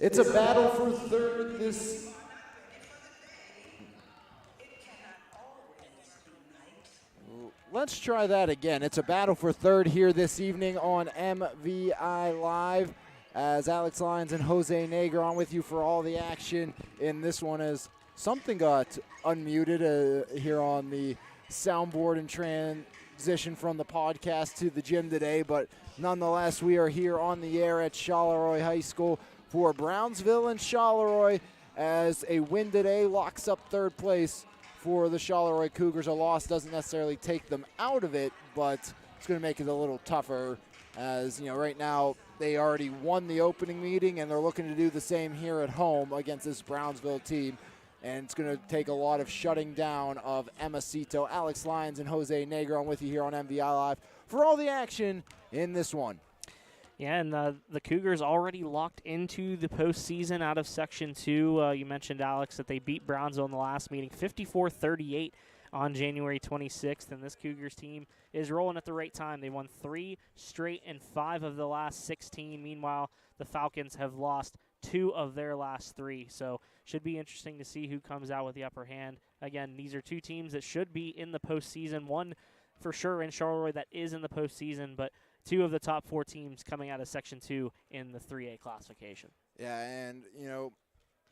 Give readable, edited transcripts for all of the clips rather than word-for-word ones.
It's a battle for third this. Let's try that again. It's a battle for third here this evening on MVI Live, as Alex Lyons and Jose Negro on with you for all the action in this one, as something got unmuted here on the soundboard and transition from the podcast to the gym today, but nonetheless, we are here on the air at Charleroi High School for Brownsville and Charleroi, as a win today locks up third place for the Charleroi Cougars. A loss doesn't necessarily take them out of it, but it's going to make it a little tougher, as you know, right now they already won the opening meeting and they're looking to do the same here at home against this Brownsville team, and it's going to take a lot of shutting down of Emma Cito. Alex Lyons and Jose Negro on with you here on MVI Live for all the action in this one. Yeah, and the Cougars already locked into the postseason out of Section 2. You mentioned, Alex, that they beat Brownsville in the last meeting 54-38 on January 26th, and this Cougars team is rolling at the right time. They won 3 straight and 5 of the last 16. Meanwhile, the Falcons have lost 2 of their last 3, so should be interesting to see who comes out with the upper hand. Again, these are 2 teams that should be in the postseason. One for sure in Charleroi that is in the postseason, but 2 of the top 4 teams coming out of Section 2 in the 3A classification. Yeah, and, you know,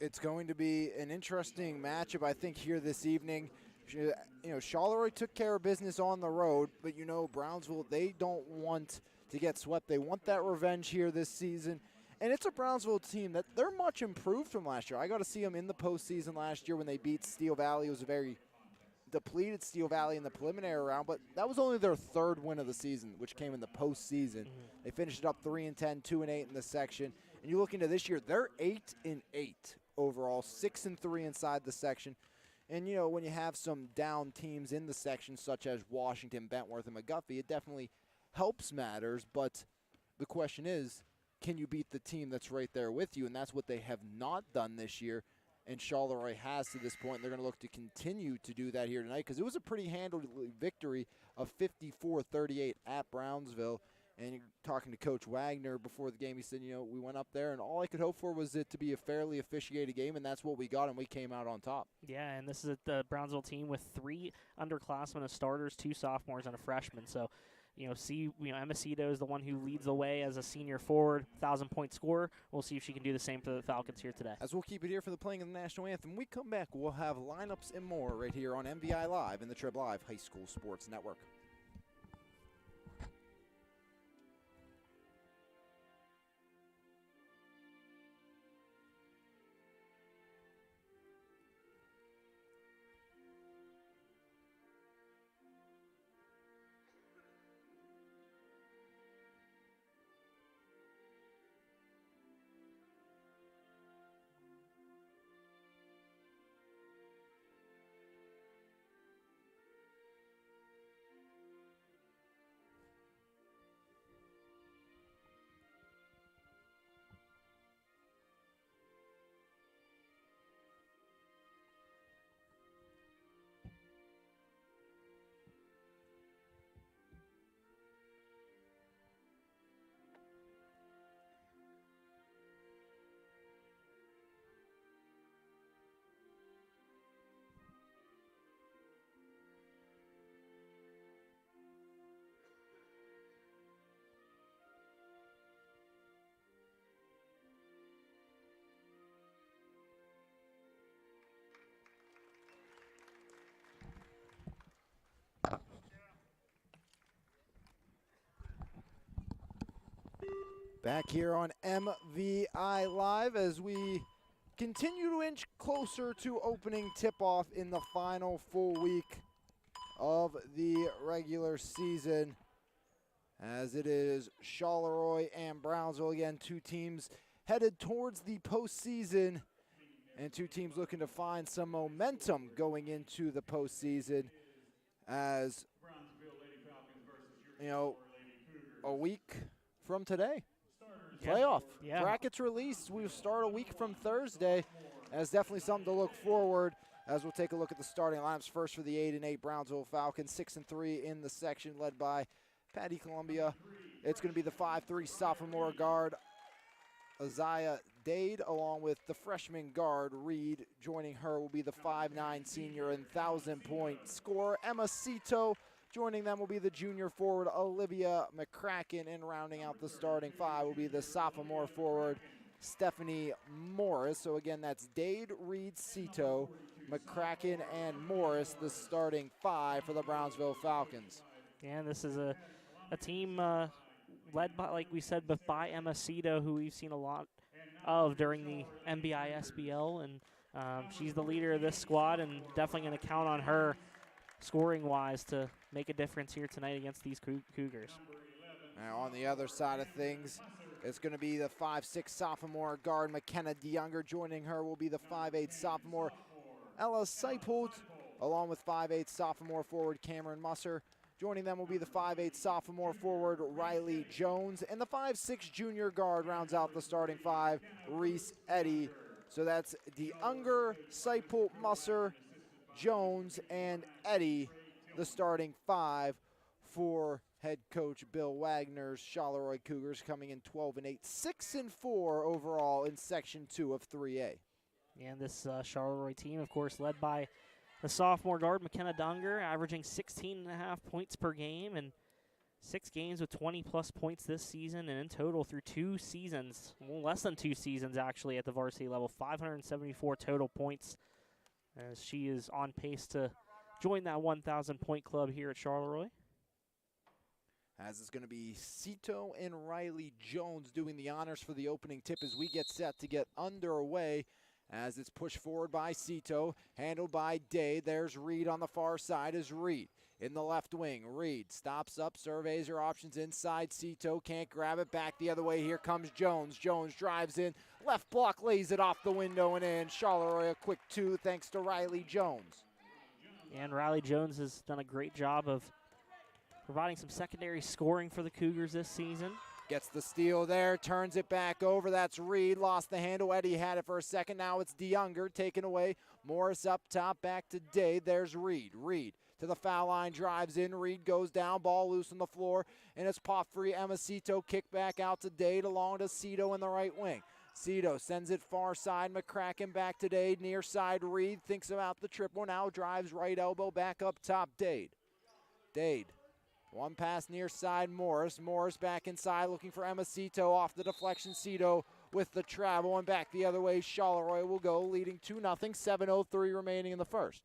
it's going to be an interesting matchup, I think, here this evening. You know, Charleroi took care of business on the road, but, you know, Brownsville, they don't want to get swept. They want that revenge here this season. And it's a Brownsville team that they're much improved from last year. I got to see them in the postseason last year when they beat Steel Valley. It was a very depleted Steel Valley in the preliminary round, but that was only their 3rd win of the season, which came in the postseason. They finished it up 3-10, 2-8 in the section. And you look into this year, they're 8-8 overall, 6-3 inside the section. And, you know, when you have some down teams in the section, such as Washington, Bentworth, and McGuffey, it definitely helps matters. But the question is, can you beat the team that's right there with you? And that's what they have not done this year. And Charleroi has to this point. They're going to look to continue to do that here tonight, because it was a pretty handled victory of 54-38 at Brownsville. And you're talking to Coach Wagner before the game, he said, you know, we went up there, and all I could hope for was it to be a fairly officiated game, and that's what we got, and we came out on top. Yeah, and this is the Brownsville team with 3 underclassmen as starters, 2 sophomores, and a freshman. So, you know, Emma Cito is the one who leads the way as a senior forward, 1,000-point scorer. We'll see if she can do the same for the Falcons here today. As we'll keep it here for the playing of the national anthem, when we come back, we'll have lineups and more right here on MVI Live in the Trib Live High School Sports Network. Back here on MVI Live as we continue to inch closer to opening tip-off in the final full week of the regular season, as it is Charleroi and Brownsville. Again, 2 teams headed towards the postseason, and 2 teams looking to find some momentum going into the postseason, as, you know, a week from today, playoff brackets released. We'll start a week from Thursday, as definitely something to look forward, as we'll take a look at the starting lineups. First for the 8-8 Brownsville Falcons, 6-3 in the section, led by Patty Columbia. It's going to be the 5'3" sophomore guard, Isaiah Dade, along with the freshman guard, Reed. Joining her will be the 5'9" senior and 1,000-point scorer, Emma Cito. Joining them will be the junior forward, Olivia McCracken, and rounding out the starting five will be the sophomore forward, Stephanie Morris. So again, that's Dade, Reed, Cito, McCracken, and Morris, the starting five for the Brownsville Falcons. And this is a team led by, like we said, but by Emma Cito, who we've seen a lot of during the MVI SBL, and she's the leader of this squad, and definitely going to count on her scoring-wise to make a difference here tonight against these Cougars. Now on the other side of things, it's going to be the 5'6" sophomore guard, McKenna DeYounger. Joining her will be the 5'8" sophomore, Ella Seipold, along with 5'8" sophomore forward, Cameron Musser. Joining them will be the 5'8" sophomore forward, Riley Jones. And the 5'6" junior guard rounds out the starting five, Reese Eddy. So that's DeYounger, Seipold, Musser, Jones, and Eddy, the starting five for head coach Bill Wagner's Charleroi Cougars, coming in 12-8, 6-4 overall in Section 2 of 3A. And this Charleroi team, of course, led by the sophomore guard, McKenna Dunger, averaging 16.5 points per game, and 6 games with 20-plus points this season, and in total through 2 seasons, well, less than 2 seasons actually at the varsity level, 574 total points, as she is on pace to join that 1,000-point club here at Charleroi. As it's going to be Cito and Riley Jones doing the honors for the opening tip as we get set to get underway. As it's pushed forward by Cito, handled by Day. There's Reed on the far side as Reed in the left wing. Reed stops up, surveys her options inside. Cito can't grab it, back the other way. Here comes Jones. Jones drives in, left block, lays it off the window and in. Charleroi a quick 2 thanks to Riley Jones. And Riley Jones has done a great job of providing some secondary scoring for the Cougars this season. Gets the steal there, turns it back over. That's Reed, lost the handle. Eddy had it for a second. Now it's DeYounger taken away. Morris up top, back to Day. There's Reed. Reed to the foul line, drives in. Reed goes down, ball loose on the floor, and it's pop free. Emma Cito kick back out to Dade, along to Cito in the right wing. Cito sends it far side. McCracken back to Dade, near side. Reed thinks about the triple, now drives right elbow, back up top. Dade. Dade. One pass near side, Morris. Morris back inside looking for Emma Cito, off the deflection. Cito with the travel, and back the other way. Charleroi will go, leading 2-0, 7:03 remaining in the first.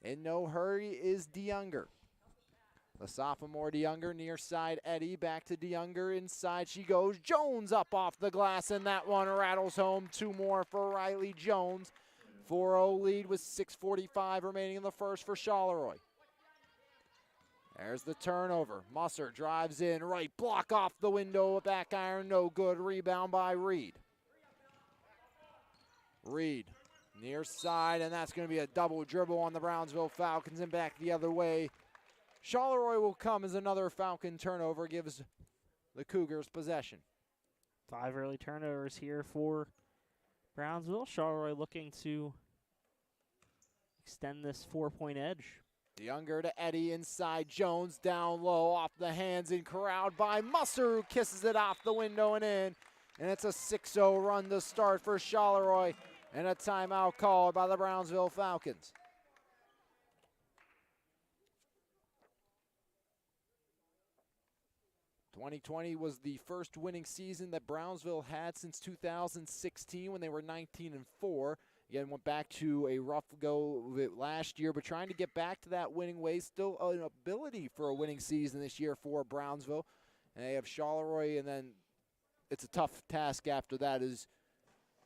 In no hurry is DeYounger. The sophomore DeYounger near side, Eddy back to DeYounger. Inside she goes. Jones up off the glass, and that one rattles home. 2 more for Riley Jones. 4-0 lead with 6:45 remaining in the first for Charleroi. There's the turnover. Musser drives in, right block off the window, back iron, no good. Rebound by Reed. Reed near side, and that's going to be a double dribble on the Brownsville Falcons, and back the other way. Charleroi will come as another Falcon turnover gives the Cougars possession. 5 early turnovers here for Brownsville. Charleroi looking to extend this 4-point edge. DeYounger to Eddy inside. Jones down low, off the hands and corralled by Musser, who kisses it off the window and in. And it's a 6-0 run to start for Charleroi, and a timeout called by the Brownsville Falcons. '20 was the first winning season that Brownsville had since 2016, when they were 19-4. Again, went back to a rough go of it last year, but trying to get back to that winning way. Still an ability for a winning season this year for Brownsville. And they have Charleroi, and then it's a tough task after that. Is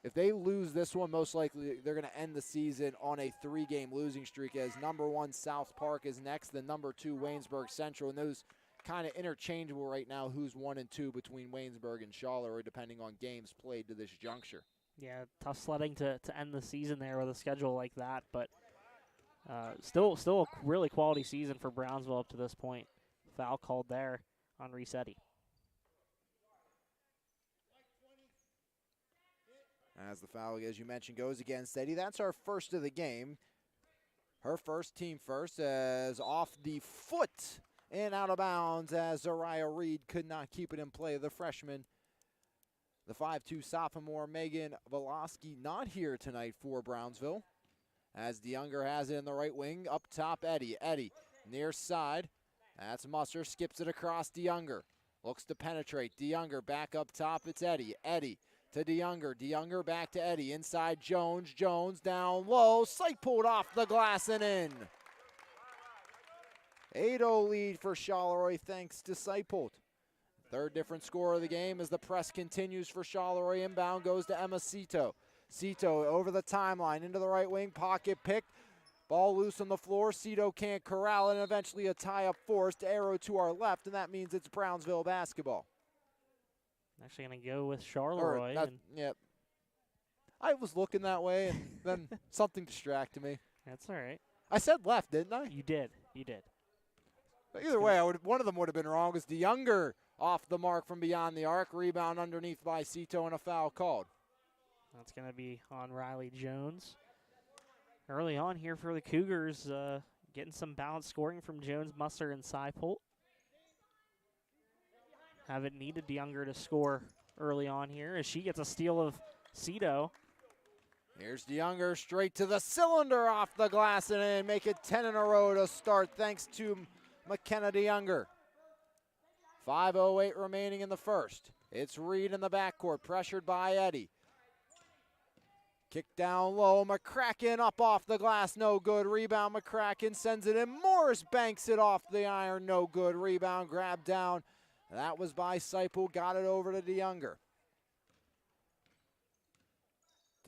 if they lose this one, most likely they're going to end the season on a 3-game losing streak, as number 1 South Park is next, then number 2 Waynesburg Central, and those kind of interchangeable right now, who's 1 and 2 between Waynesburg and Charleroi, depending on games played to this juncture. Yeah, tough sledding to end the season there with a schedule like that, but still a really quality season for Brownsville up to this point. Foul called there on Reese Eddy. As the foul, as you mentioned, goes against Eddy. That's our first of the game. Her first, team first, as off the foot and out of bounds as Zariah Reed could not keep it in play. The freshman, the 5'2 sophomore Megan Velosky, not here tonight for Brownsville. As DeYounger has it in the right wing, up top Eddie. Eddie, near side. That's Musser, skips it across DeYounger. Looks to penetrate. DeYounger back up top, it's Eddie. Eddie to DeYounger. DeYounger back to Eddie. Inside Jones. Jones down low. Sight pulled off the glass and in. 8-0 lead for Charleroi thanks to Seipold. Third different score of the game as the press continues for Charleroi. Inbound goes to Emma Cito. Cito over the timeline into the right wing. Pocket pick. Ball loose on the floor. Cito can't corral it, and eventually a tie-up forced. Arrow to our left, and that means it's Brownsville basketball. Actually going to go with Charleroi. Yeah. I was looking that way, and then something distracted me. That's all right. I said left, didn't I? You did. You did. But either way, one of them would have been wrong. It was DeYounger off the mark from beyond the arc. Rebound underneath by Cito and a foul called. That's going to be on Riley Jones. Early on here for the Cougars, getting some balanced scoring from Jones, Musser, and Seipold. Haven't needed DeYounger to score early on here as she gets a steal of Cito. Here's DeYounger straight to the cylinder off the glass and in. Make it 10 in a row to start thanks to McKenna DeYounger. 5:08 remaining in the first. It's Reed in the backcourt, pressured by Eddie. Kick down low, McCracken up off the glass, no good. Rebound, McCracken sends it in. Morris banks it off the iron, no good. Rebound, grab down. That was by Seipold, got it over to DeYounger.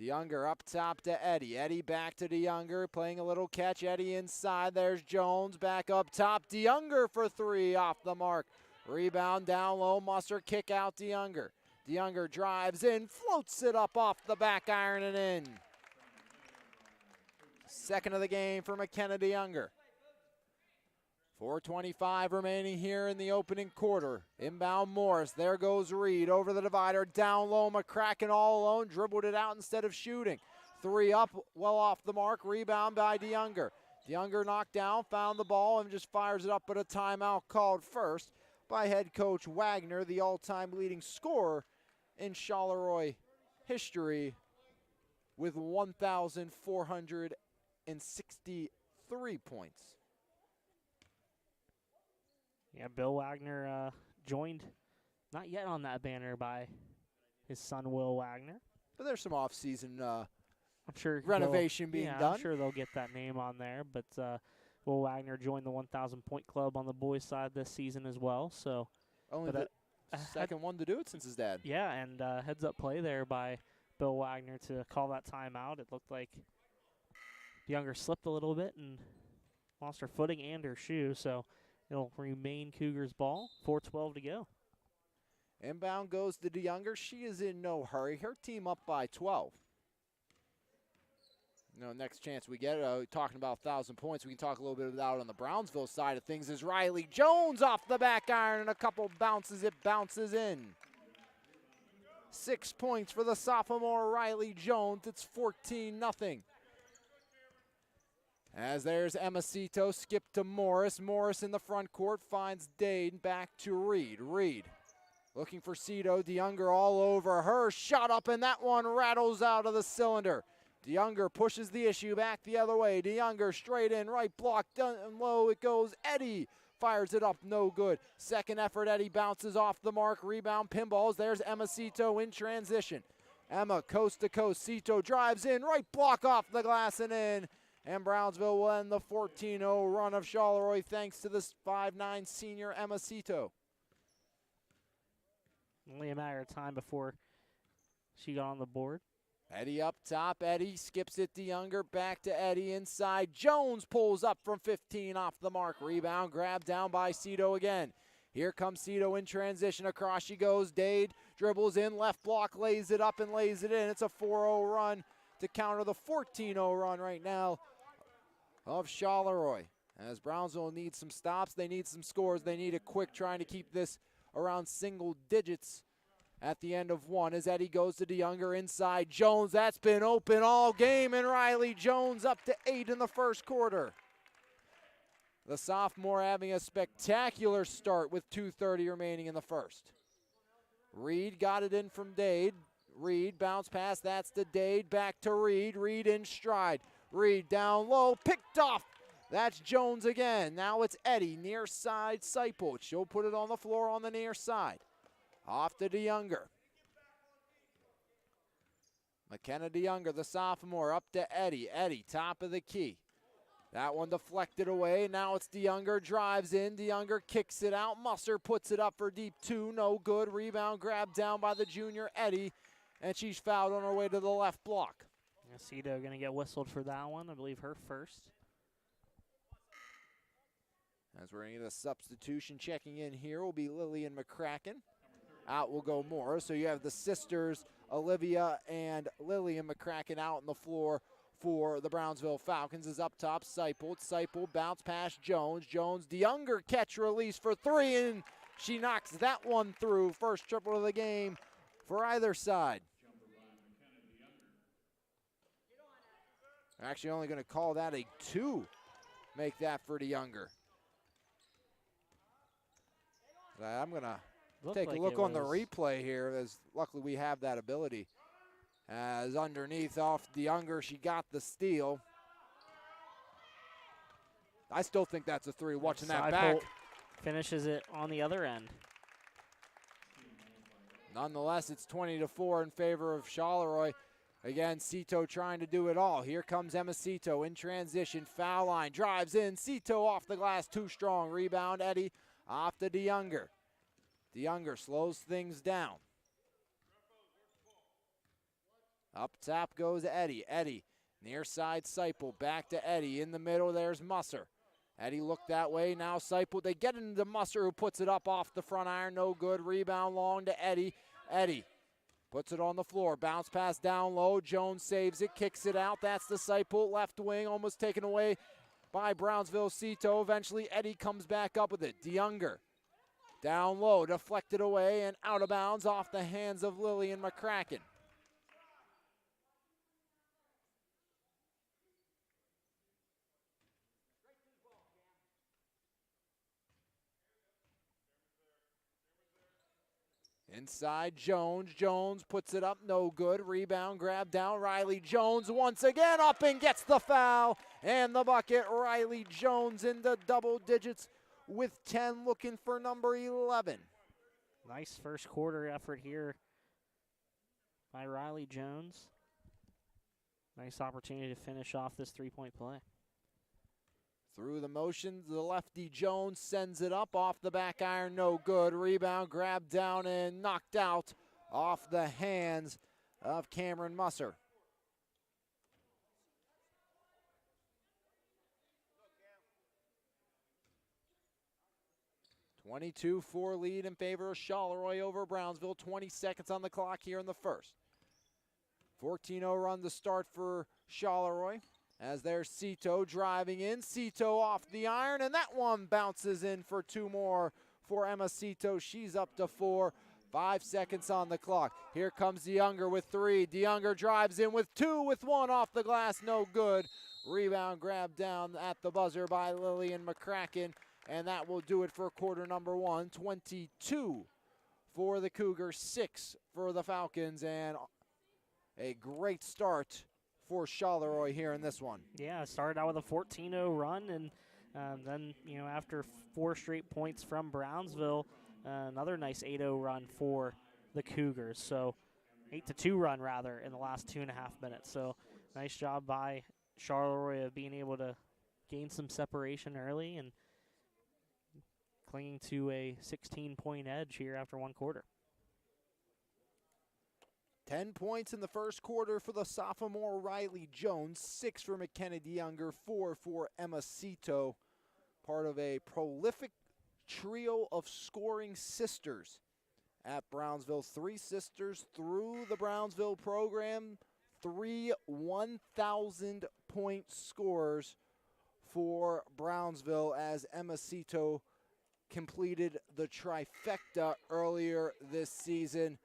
DeYounger up top to Eddie. Eddie back to DeYounger, playing a little catch. Eddie inside, there's Jones back up top. DeYounger for three, off the mark. Rebound down low, Musser, kick out DeYounger. DeYounger drives in, floats it up off the back iron and in. Second of the game for McKenna DeYounger. 4:25 remaining here in the opening quarter. Inbound Morris, there goes Reed over the divider, down low, McCracken all alone, dribbled it out instead of shooting. Three up, well off the mark, rebound by DeYounger. DeYounger knocked down, found the ball, and just fires it up, but a timeout called first by head coach Wagner, the all-time leading scorer in Charleroi history with 1,463 points. Yeah, Bill Wagner joined, not yet on that banner, by his son Will Wagner. But there's some off-season I'm sure renovation being done. I'm sure they'll get that name on there. But Will Wagner joined the 1,000-point club on the boys' side this season as well. So only the second one to do it since his dad. Yeah, and heads-up play there by Bill Wagner to call that timeout. It looked like DeYounger slipped a little bit and lost her footing and her shoe. So it'll remain Cougars ball. 4:12 to go. Inbound goes to DeYounger. She is in no hurry. Her team up by 12. Next chance we get, talking about 1,000 points, we can talk a little bit about on the Brownsville side of things is Riley Jones off the back iron and a couple bounces. It bounces in. 6 points for the sophomore Riley Jones. It's 14-0. As there's Emma Cito, skip to Morris. Morris in the front court finds Dade, back to Reed. Reed looking for Cito. DeYounger all over her. Shot up, and that one rattles out of the cylinder. DeYounger pushes the issue back the other way. DeYounger straight in, right block, down low it goes. Eddie fires it up, no good. Second effort, Eddie bounces off the mark. Rebound, pinballs. There's Emma Cito in transition. Emma coast to coast. Cito drives in, right block off the glass and in. And Brownsville will end the 14-0 run of Charleroi thanks to this 5'9" senior Emma Cito. Only a matter of time before she got on the board. Eddie up top. Eddie skips it. DeYounger back to Eddie inside. Jones pulls up from 15 off the mark. Rebound grab down by Cito again. Here comes Cito in transition. Across she goes. Dade dribbles in. Left block lays it up and lays it in. It's a 4-0 run to counter the 14-0 run right now of Charleroi. As Brownsville needs some stops. They need some scores. They need it quick, trying to keep this around single digits at the end of one as Eddie goes to DeYounger inside. Jones, that's been open all game, and Riley Jones up to 8 in the first quarter. The sophomore having a spectacular start with 2:30 remaining in the first. Reed got it in from Dade. Reed bounce pass, that's to Dade, back to Reed. Reed in stride. Reed down low, picked off. That's Jones again. Now it's Eddie, near side Seipel. She'll put it on the floor on the near side. Off to DeYounger. McKenna DeYounger, the sophomore, up to Eddie. Eddie, top of the key. That one deflected away. Now it's DeYounger, drives in. DeYounger kicks it out. Musser puts it up for deep two. No good. Rebound grabbed down by the junior Eddie, and she's fouled on her way to the left block. Cito going to get whistled for that one. I believe her first. As we're going to get a substitution checking in here will be Lillian McCracken. Out will go Moore. So you have the sisters, Olivia and Lillian McCracken, out on the floor for the Brownsville Falcons. Is up top, Seipel. Seipel bounce past Jones. Jones, DeYounger catch release for three, and she knocks that one through. First triple of the game for either side. They're actually only going to call that a 2. Make that for DeYounger. I'm going to take a look on the replay here, as luckily we have that ability. As underneath off DeYounger, she got the steal. I still think that's a 3, watching that back. Finishes it on the other end. Nonetheless, it's 20-4 in favor of Charleroi. Again, Cito trying to do it all. Here comes Emma Cito in transition, foul line, drives in. Cito off the glass, too strong. Rebound, Eddie, off to DeYounger. DeYounger slows things down. Up top goes Eddie. Eddie, near side Seipel, back to Eddie. In the middle, there's Musser. Eddie looked that way, now Seipel. They get into Musser, who puts it up off the front iron, no good. Rebound long to Eddie. Eddie puts it on the floor, bounce pass down low. Jones saves it, kicks it out. That's the Seipel left wing, almost taken away by Brownsville Cito. Eventually, Eddie comes back up with it. DeYounger down low, deflected away and out of bounds off the hands of Lillian McCracken. Inside Jones. Jones puts it up, no good. Rebound, grab down. Riley Jones once again up and gets the foul and the bucket. Riley Jones into double digits with 10, looking for number 11. Nice first quarter effort here by Riley Jones. Nice opportunity to finish off this three-point play. Through the motions, the lefty Jones sends it up off the back iron, no good. Rebound, grabbed down and knocked out off the hands of Cameron Musser. (22-4) lead in favor of Charleroi over Brownsville. 20 seconds on the clock here in the first. 14-0 run to start for Charleroi. As there's Cito driving in. Cito off the iron, and that one bounces in for 2 more for Emma Cito. She's up to 4. 5 seconds on the clock. Here comes DeYounger with 3. DeYounger drives in with 2, with 1 off the glass, no good. Rebound grabbed down at the buzzer by Lillian McCracken, and that will do it for quarter number 1. 22 for the Cougars, 6 for the Falcons, and a great start for Charleroi here in this one. Yeah, started out with a 14-0 run, and then, after 4 straight points from Brownsville, another nice 8-0 run for the Cougars. So 8-2 run, rather, in the last 2.5 minutes. So nice job by Charleroi of being able to gain some separation early and clinging to a 16-point edge here after 1 quarter. 10 points in the first quarter for the sophomore Riley Jones, 6 for McKenna DeYounger, 4 for Emma Cito, part of a prolific trio of scoring sisters at Brownsville. 3 sisters through the Brownsville program, 3 1,000-point scorers for Brownsville, as Emma Cito completed the trifecta earlier this season.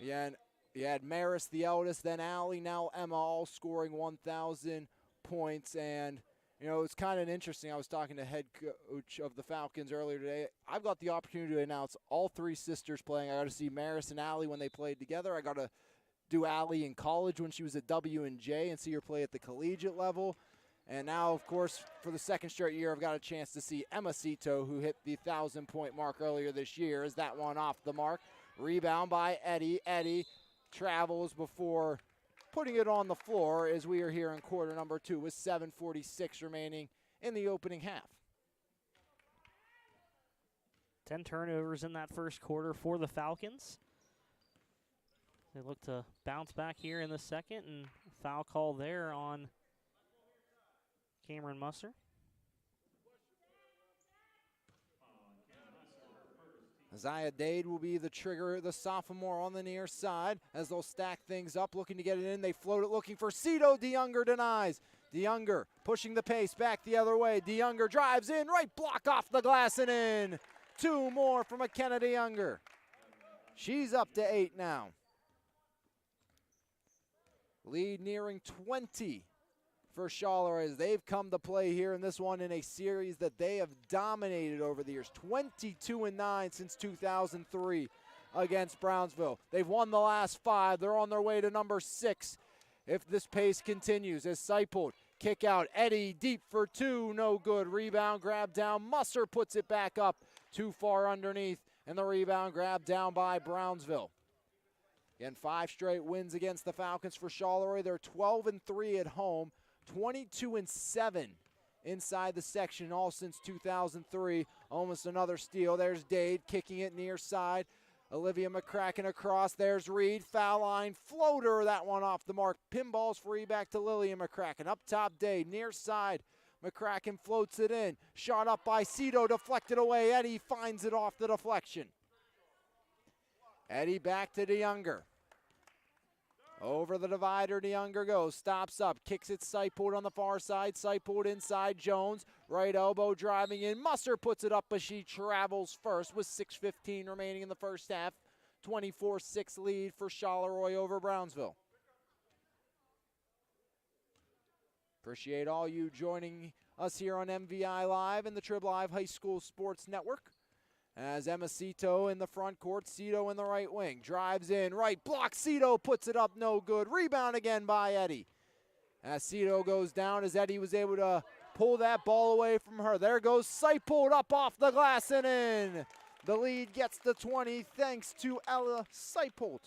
Again, you had Maris, the eldest, then Allie, now Emma, all scoring 1,000 points. And You know, it's kind of interesting. I was talking to head coach of the Falcons earlier today. I've got the opportunity to announce all three sisters playing. I got to see Maris and Allie when they played together. I got to do Allie in college when she was at W&J and see her play at the collegiate level. And now, of course, for the second straight year, I've got a chance to see Emma Cito, who hit the 1,000-point mark earlier this year. Is that one off the mark? Rebound by Eddie. Eddie travels before putting it on the floor as we are here in quarter number 2 with 7:46 remaining in the opening half. 10 turnovers in that first quarter for the Falcons. They look to bounce back here in the second, and foul call there on Cameron Musser. Isaiah Dade will be the trigger, the sophomore on the near side as they'll stack things up, looking to get it in. They float it, looking for Cito. DeYounger denies. DeYounger pushing the pace back the other way. DeYounger drives in, right block off the glass and in. 2 more from McKenna DeYounger. She's up to 8 now. Lead nearing 20 for Charleroi as they've come to play here in this one in a series that they have dominated over the years. 22-9 since 2003 against Brownsville. They've won the last 5. They're on their way to number 6 if this pace continues. As Seipold kick out. Eddie deep for 2. No good. Rebound grab down. Musser puts it back up. Too far underneath. And the rebound grab down by Brownsville. Again, 5 straight wins against the Falcons for Charleroi. They're 12-3 at home. 22-7 inside the section, all since 2003. Almost another steal. There's Dade kicking it near side. Olivia McCracken across. There's Reed. Foul line floater. That one off the mark. Pinball's free back to Lillian McCracken. Up top, Dade. Near side. McCracken floats it in. Shot up by Cito. Deflected away. Eddie finds it off the deflection. Eddie back to DeYounger. Over the divider, DeYounger goes, stops up, kicks it Seipold on the far side. Seipold inside, Jones, right elbow driving in. Musser puts it up, but she travels first with 6:15 remaining in the first half. 24-6 lead for Charleroi over Brownsville. Appreciate all you joining us here on MVI Live and the Charleroi High School Sports Network. As Emma Cito in the front court, Cito in the right wing. Drives in, right block, Cito puts it up, no good. Rebound again by Eddie. As Cito goes down, as Eddie was able to pull that ball away from her. There goes Seipold up off the glass and in. The lead gets to 20 thanks to Ella Seipold.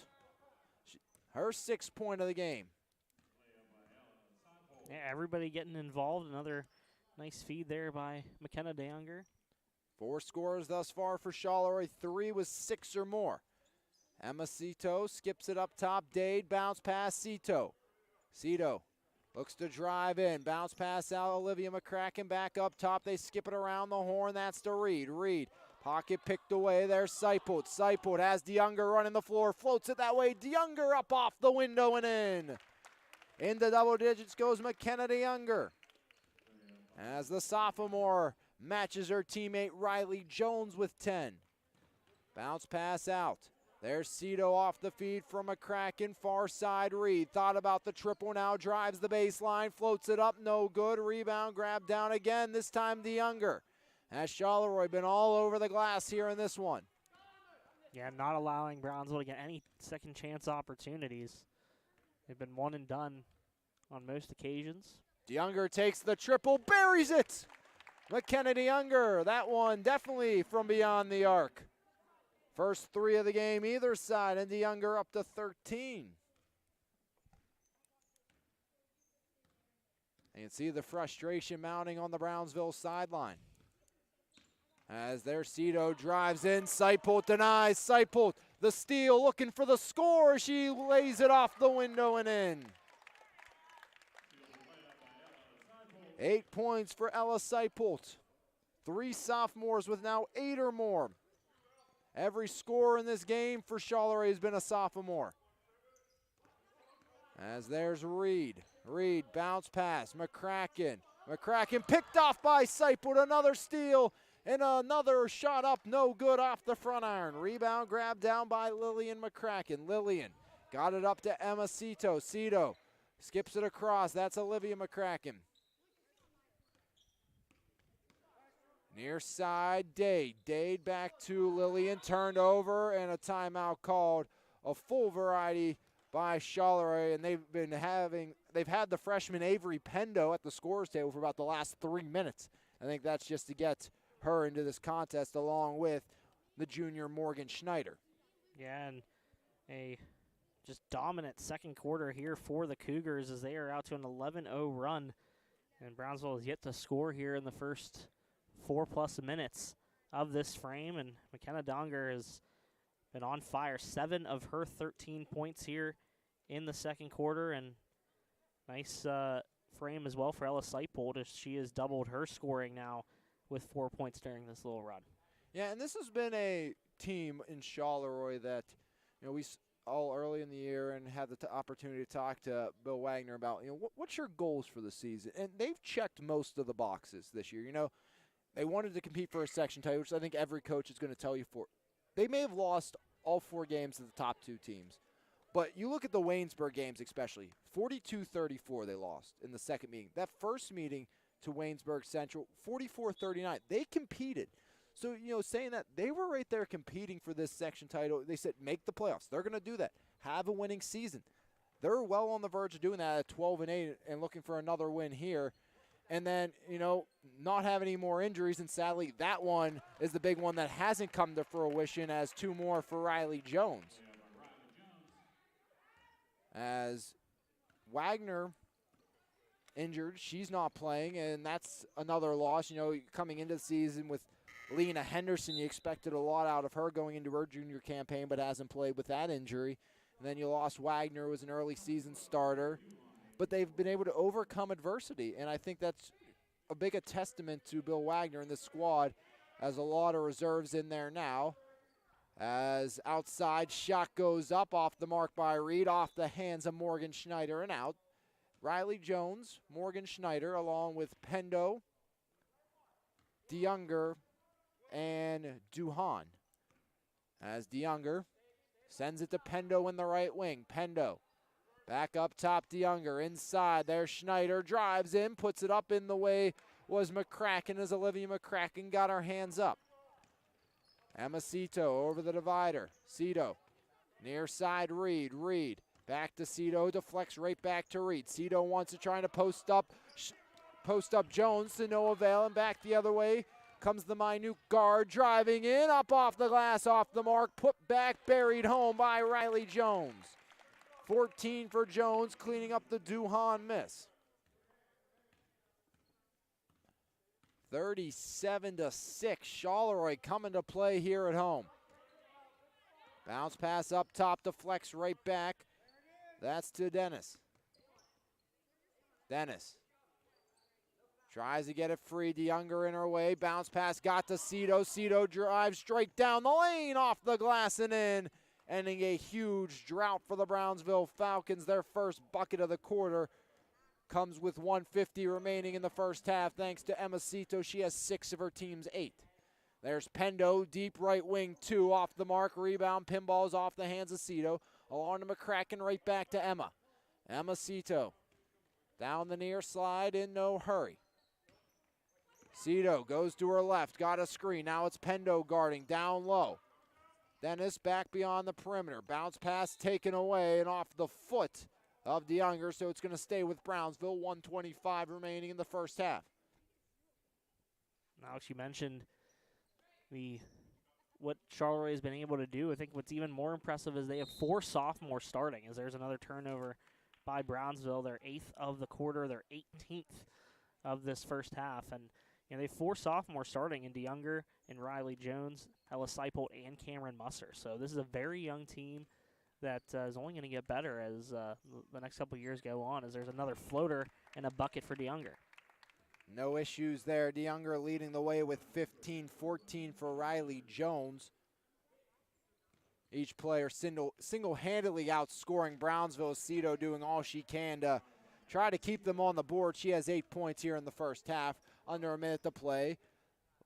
Her 6th point of the game. Yeah, everybody getting involved. Another nice feed there by McKenna DeYounger. 4 scores thus far for Charleroi, 3 with 6 or more. Emma Cito skips it up top. Dade bounce pass Cito. Cito looks to drive in. Bounce pass out. Olivia McCracken back up top. They skip it around the horn. That's to Reed. Reed, pocket picked away. There's Seipold. Seipold has DeYounger running the floor. Floats it that way. DeYounger up off the window and in. Into double digits goes McKenna DeYounger. As the sophomore matches her teammate Riley Jones with 10. Bounce pass out. There's Cito off the feed from McCracken. Far side Reed. Thought about the triple now. Drives the baseline. Floats it up. No good. Rebound grab down again. This time DeYounger. Has Charleroi been all over the glass here in this one. Yeah, not allowing Brownsville to get any second chance opportunities. They've been one and done on most occasions. DeYounger takes the triple. Buries it. McKenna DeYounger, that one definitely from beyond the arc. First 3 of the game either side, and DeYounger up to 13. And you can see the frustration mounting on the Brownsville sideline. As their Cito drives in, Seipold denies. Seipold, the steal, looking for the score. She lays it off the window and in. 8 points for Ella Seipold. 3 sophomores with now 8 or more. Every scorer in this game for Charleroi has been a sophomore. As there's Reed. Reed, bounce pass. McCracken. McCracken picked off by Seipold. Another steal and another shot up. No good off the front iron. Rebound grab down by Lillian McCracken. Lillian got it up to Emma Cito. Cito skips it across. That's Olivia McCracken. Near side, Dade. Dade back to Lillian, turned over, and a timeout called. A full variety by Charleroi, and they've had the freshman Avery Pendo at the scorer's table for about the last 3 minutes. I think that's just to get her into this contest along with the junior Morgan Schneider. Yeah, and a just dominant second quarter here for the Cougars as they are out to an 11-0 run. And Brownsville has yet to score here in the first 4+ minutes of this frame. And McKenna Donger has been on fire. 7 of her 13 points here in the second quarter. And nice frame as well for Ella Seipold as she has doubled her scoring now with 4 points during this little run. Yeah, and this has been a team in Charleroi that, we all early in the year and had the opportunity to talk to Bill Wagner about, what's your goals for the season? And they've checked most of the boxes this year. They wanted to compete for a section title, which I think every coach is going to tell you for. They may have lost all 4 games to the top 2 teams. But you look at the Waynesburg games especially, 42-34 they lost in the second meeting. That first meeting to Waynesburg Central, 44-39. They competed. So, saying that they were right there competing for this section title, they said make the playoffs. They're going to do that. Have a winning season. They're well on the verge of doing that at 12-8 and looking for another win here. And then, not have any more injuries. And sadly, that one is the big one that hasn't come to fruition as 2 more for Riley Jones. As Wagner injured, she's not playing, and that's another loss. Coming into the season with Lena Henderson, you expected a lot out of her going into her junior campaign, but hasn't played with that injury. And then you lost Wagner, who was an early season starter. But they've been able to overcome adversity, and I think that's a big testament to Bill Wagner and the squad, as a lot of reserves in there now. As outside shot goes up off the mark by Reed, off the hands of Morgan Schneider and out. Riley Jones, Morgan Schneider, along with Pendo, DeYounger, and Duhan. As DeYounger sends it to Pendo in the right wing. Pendo back up top, DeYounger inside. There's Schneider, drives in, puts it up in the way was McCracken as Olivia McCracken got her hands up. Emma Cito over the divider. Cito near side, Reed. Reed back to Cito, deflects right back to Reed. Cito wants to try to post up Jones to no avail, and back the other way comes the minute guard driving in, up off the glass, off the mark, put back, buried home by Riley Jones. 14 for Jones, cleaning up the Duhan miss. 37-6, Charleroi coming to play here at home. Bounce pass up top, deflects right back. That's to Dennis. Dennis tries to get it free. DeYounger in her way. Bounce pass got to Cito. Cito drives straight down the lane, off the glass and in. Ending a huge drought for the Brownsville Falcons. Their first bucket of the quarter comes with 1:50 remaining in the first half. Thanks to Emma Cito, she has 6 of her team's 8. There's Pendo, deep right wing, 2 off the mark. Rebound, pinballs off the hands of Cito. Along to McCracken, right back to Emma. Emma Cito down the near slide in no hurry. Cito goes to her left, got a screen. Now it's Pendo guarding down low. Dennis back beyond the perimeter. Bounce pass taken away and off the foot of DeYounger, so it's going to stay with Brownsville. 1:25 remaining in the first half. Now she mentioned what Charleroi has been able to do. I think what's even more impressive is they have 4 sophomores starting, as there's another turnover by Brownsville. Their 8th of the quarter, their 18th of this first half. And they have 4 sophomores starting in DeYounger and Riley Jones, Ella Seipold, and Cameron Musser. So this is a very young team that is only going to get better as the next couple years go on, as there's another floater and a bucket for DeYounger. No issues there. DeYounger leading the way with 15-14 for Riley Jones. Each player single-handedly outscoring Brownsville. Cito doing all she can to try to keep them on the board. She has 8 points here in the first half, under a minute to play.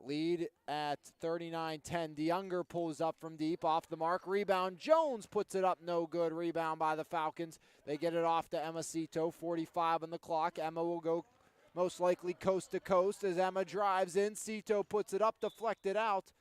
Lead at 39-10. DeYounger pulls up from deep, off the mark. Rebound, Jones puts it up, no good. Rebound by the Falcons. They get it off to Emma Cito, 45 on the clock. Emma will go most likely coast to coast as Emma drives in. Cito puts it up, deflected out.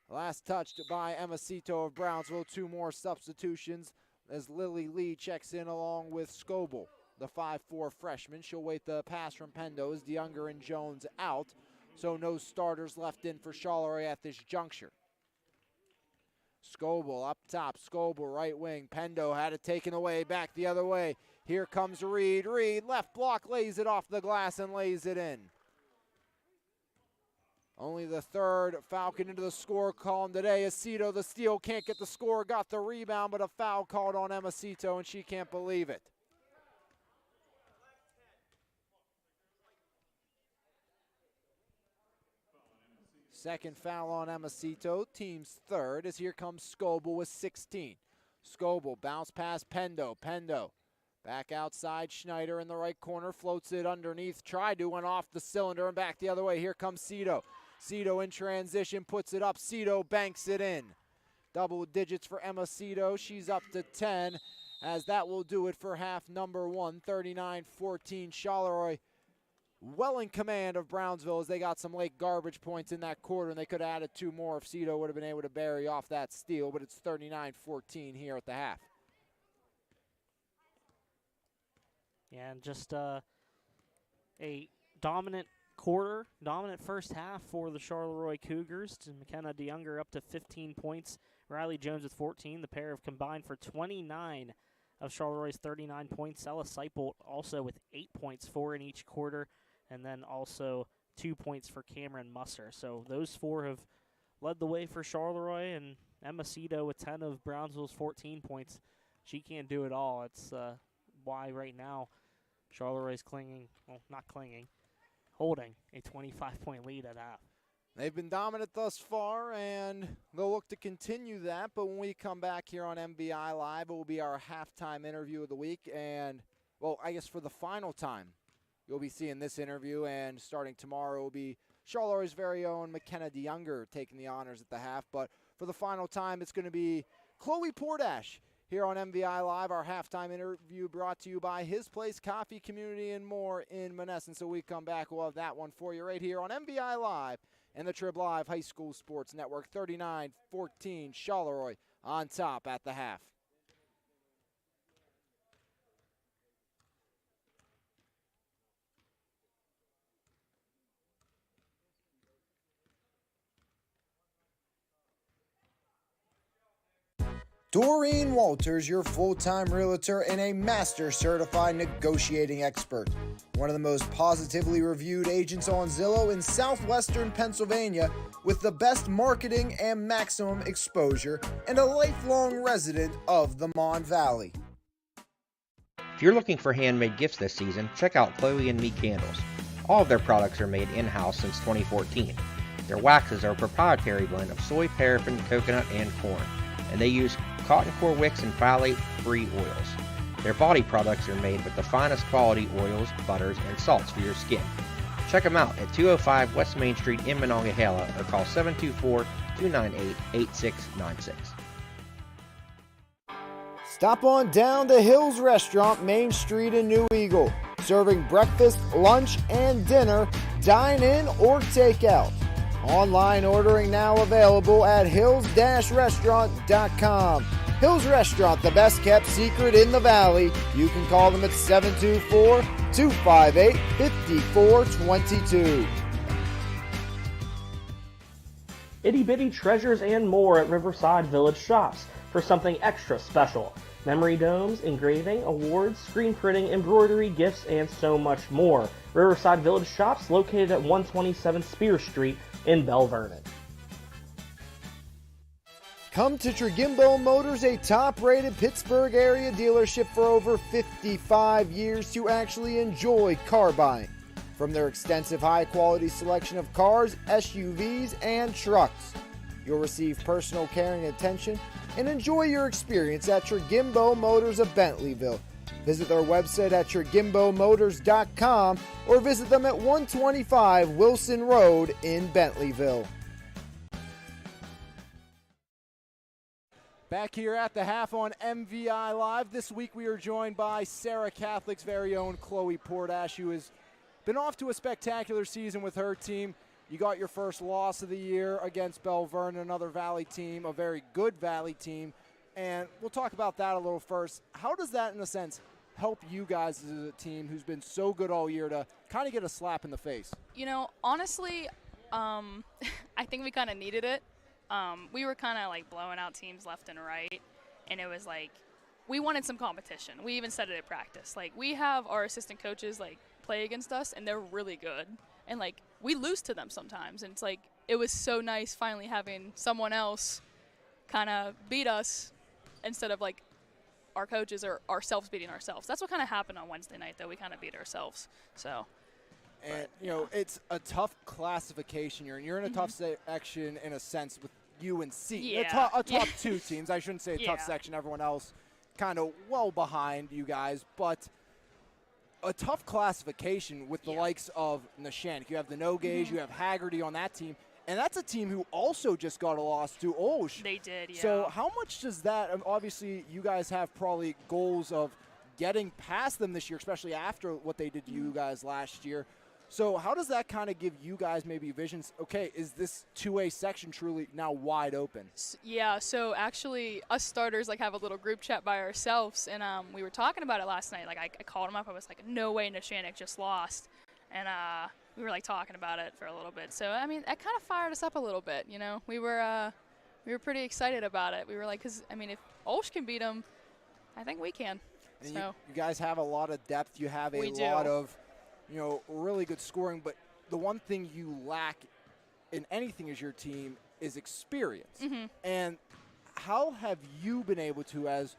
Last touched by Emma Cito of Brownsville. 2 more substitutions as Lily Lee checks in along with Scoble, the 5'4" freshman. She'll wait the pass from Pendo as DeYounger and Jones out, so no starters left in for Charleroi at this juncture. Scoble up top, Scoble right wing. Pendo had it taken away, back the other way. Here comes Reed. Reed, left block, lays it off the glass and lays it in. Only the 3rd Falcon into the score column today. Aceto, the steal, can't get the score, got the rebound, but a foul called on Emma Cito, and she can't believe it. Second foul on Emma Cito, team's 3rd, as here comes Scoble with 16. Scoble, bounce past Pendo. Pendo, back outside, Schneider in the right corner, floats it underneath, tried to, went off the cylinder, and back the other way. Here comes Cito. Cito in transition, puts it up. Cito banks it in. Double digits for Emma Cito. She's up to 10, as that will do it for half number 1. 39-14 Charleroi. Well in command of Brownsville as they got some late garbage points in that quarter, and they could have added 2 more if Cito would have been able to bury off that steal, but it's 39-14 here at the half. Yeah, and just a dominant quarter, dominant first half for the Charleroi Cougars. McKenna DeYounger up to 15 points. Riley Jones with 14. The pair have combined for 29 of Charleroi's 39 points. Ella Seipold also with 8 points, 4 in each quarter, and then also 2 points for Cameron Musser. So those 4 have led the way for Charleroi, and Emma Cito with 10 of Brownsville's 14 points. She can't do it all. It's why right now Charleroi's holding a 25-point lead at half. They've been dominant thus far, and they'll look to continue that. But when we come back here on MVI Live, it will be our halftime interview of the week. And, well, I guess for the final time, you'll be seeing this interview. And starting tomorrow will be Charleroi's very own McKenna DeYounger taking the honors at the half. But for the final time, it's going to be Chloe Pordash here on MVI Live, our halftime interview brought to you by His Place Coffee Community and more in Monessen. So we come back, we'll have that one for you right here on MVI Live and the Trib Live High School Sports Network. 39-14 Charleroi on top at the half. Doreen Walters, your full-time realtor and a master certified negotiating expert. One of the most positively reviewed agents on Zillow in southwestern Pennsylvania, with the best marketing and maximum exposure, and a lifelong resident of the Mon Valley. If you're looking for handmade gifts this season, check out Chloe and Me Candles. All of their products are made in-house since 2014. Their waxes are a proprietary blend of soy, paraffin, coconut, and corn, and they use cotton core wicks and phthalate-free oils. Their body products are made with the finest quality oils, butters, and salts for your skin. Check them out at 205 West Main Street in Monongahela or call 724-298-8696. Stop on down to Hills Restaurant, Main Street in New Eagle. Serving breakfast, lunch, and dinner, dine in or take out. Online ordering now available at hills-restaurant.com. Hills Restaurant, the best kept secret in the Valley. You can call them at 724-258-5422. Itty bitty treasures and more at Riverside Village Shops for something extra special. Memory domes, engraving, awards, screen printing, embroidery, gifts, and so much more. Riverside Village Shops located at 127 Spear Street in Bell Vernon. Come to Trigimbo Motors, a top-rated Pittsburgh area dealership for over 55 years to actually enjoy car buying. From their extensive high-quality selection of cars, SUVs, and trucks, you'll receive personal care and attention and enjoy your experience at Trigimbo Motors of Bentleyville. Visit their website at trigimbo-motors.com or visit them at 125 Wilson Road in Bentleyville. Back here at the half on MVI Live. This week we are joined by Sarah Catholic's very own Chloe Pordash, who has been off to a spectacular season with her team. You got your first loss of the year against Belle Vernon, another Valley team, a very good Valley team. And we'll talk about that a little first. How does that, in a sense, help you guys as a team who's been so good all year to kind of get a slap in the face? Honestly, I think we kind of needed it. We were kind of like blowing out teams left and right, and it was like we wanted some competition. We even said it at practice. Like, we have our assistant coaches like play against us, and they're really good, and like we lose to them sometimes, and it's like it was so nice finally having someone else kind of beat us instead of like our coaches or ourselves beating ourselves. That's what kind of happened on Wednesday night, though. We kind of beat ourselves. So. And, it's a tough classification here, and you're in a tough section in a sense with UNC. Yeah. A top two teams. I shouldn't say a tough section. Everyone else kind of well behind you guys, but a tough classification with the likes of Neshannock. You have the No Gauge, you have Haggerty on that team, and that's a team who also just got a loss to Olsh. They did, yeah. So how much does that, obviously you guys have probably goals of getting past them this year, especially after what they did to you guys last year. So how does that kind of give you guys maybe visions? Okay, is this 2A section truly now wide open? Yeah, so actually us starters like have a little group chat by ourselves, and we were talking about it last night. Like I called him up. I was like, no way Neshannock just lost. And we were like talking about it for a little bit. So, I mean, that kind of fired us up a little bit, We were pretty excited about it. We were like, because, I mean, if Olsh can beat them, I think we can. And so you guys have a lot of depth. You have a lot of really good scoring, but the one thing you lack in anything as your team is experience. And how have you been able to, as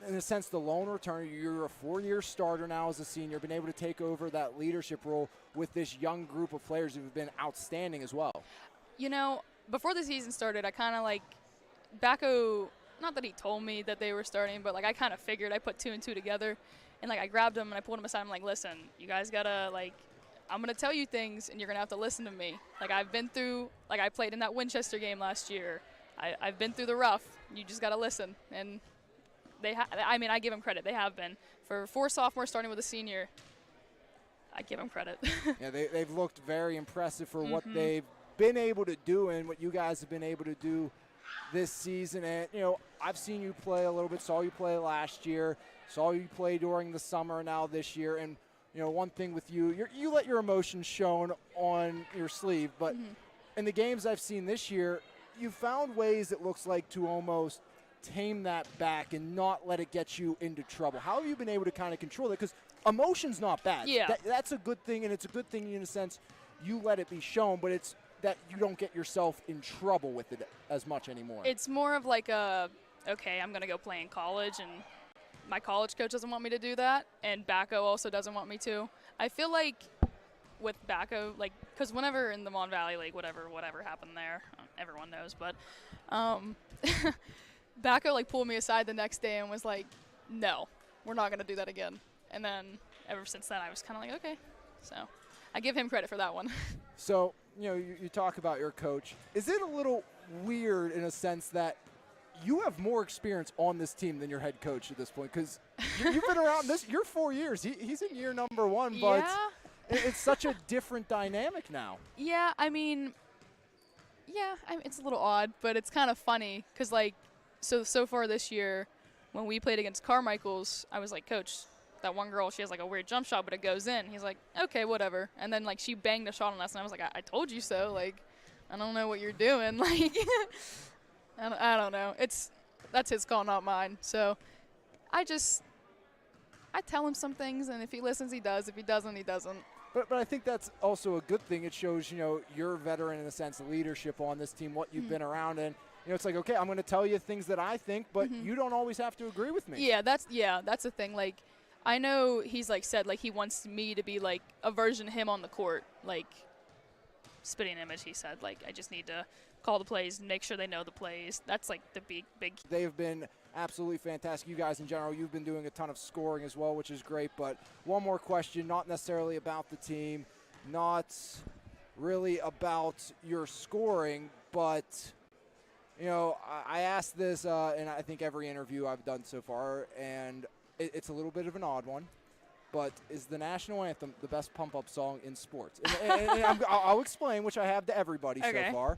in a sense the lone returner, you're a 4-year starter now as a senior, been able to take over that leadership role with this young group of players who've been outstanding as well? Before the season started, I kind of like Bacco, not that he told me that they were starting, but like I kind of figured. I put 2 and 2 together. And, like, I grabbed him and I pulled him aside. I'm like, listen, you guys got to, like, I'm going to tell you things and you're going to have to listen to me. Like, I've been through, like, I played in that Winchester game last year. I've been through the rough. You just got to listen. And I give them credit. They have been. For 4 sophomores starting with a senior, I give them credit. Yeah, they've looked very impressive for what they've been able to do and what you guys have been able to do this season. And, I've seen you play a little bit, saw you play last year, saw you play during the summer now this year. And, one thing with you let your emotions shown on your sleeve. But in the games I've seen this year, you've found ways, it looks like, to almost tame that back and not let it get you into trouble. How have you been able to kind of control that? Because emotion's not bad. Yeah. That's a good thing, and it's a good thing in a sense you let it be shown, but it's that you don't get yourself in trouble with it as much anymore. It's more of like okay, I'm going to go play in college, and my college coach doesn't want me to do that, and Bacco also doesn't want me to. I feel like with Bacco, like, because whenever in the Mon Valley League, whatever happened there, everyone knows, but Bacco, like, pulled me aside the next day and was like, no, we're not going to do that again. And then ever since then, I was kind of like, okay. So I give him credit for that one. So, you talk about your coach. Is it a little weird in a sense that you have more experience on this team than your head coach at this point? Because you've been around you're 4 years. He's in year number 1, but it's such a different dynamic now. Yeah, I mean, it's a little odd, but it's kind of funny because, like, so far this year, when we played against Carmichael's, I was like, Coach, that one girl, she has like a weird jump shot, but it goes in. He's like, okay, whatever. And then, like, she banged a shot on us, and I was like, I told you so. Like, I don't know what you're doing. Like, I don't know. That's his call, not mine. So I tell him some things, and if he listens, he does. If he doesn't, he doesn't. But I think that's also a good thing. It shows, you're a veteran in a sense of leadership on this team, what you've been around. And, it's like, okay, I'm going to tell you things that I think, but you don't always have to agree with me. Yeah, that's the thing. Like, I know he's, like, said, like, he wants me to be, like, a version of him on the court. Like, spitting image, he said. Like, I just need to call the plays and make sure they know the plays. That's, like, the big. They have been absolutely fantastic. You guys in general, you've been doing a ton of scoring as well, which is great. But one more question, not necessarily about the team, not really about your scoring, but, I asked this in I think every interview I've done so far, and it's a little bit of an odd one. but is the national anthem the best pump-up song in sports? And I'll explain, which I have to everybody so far.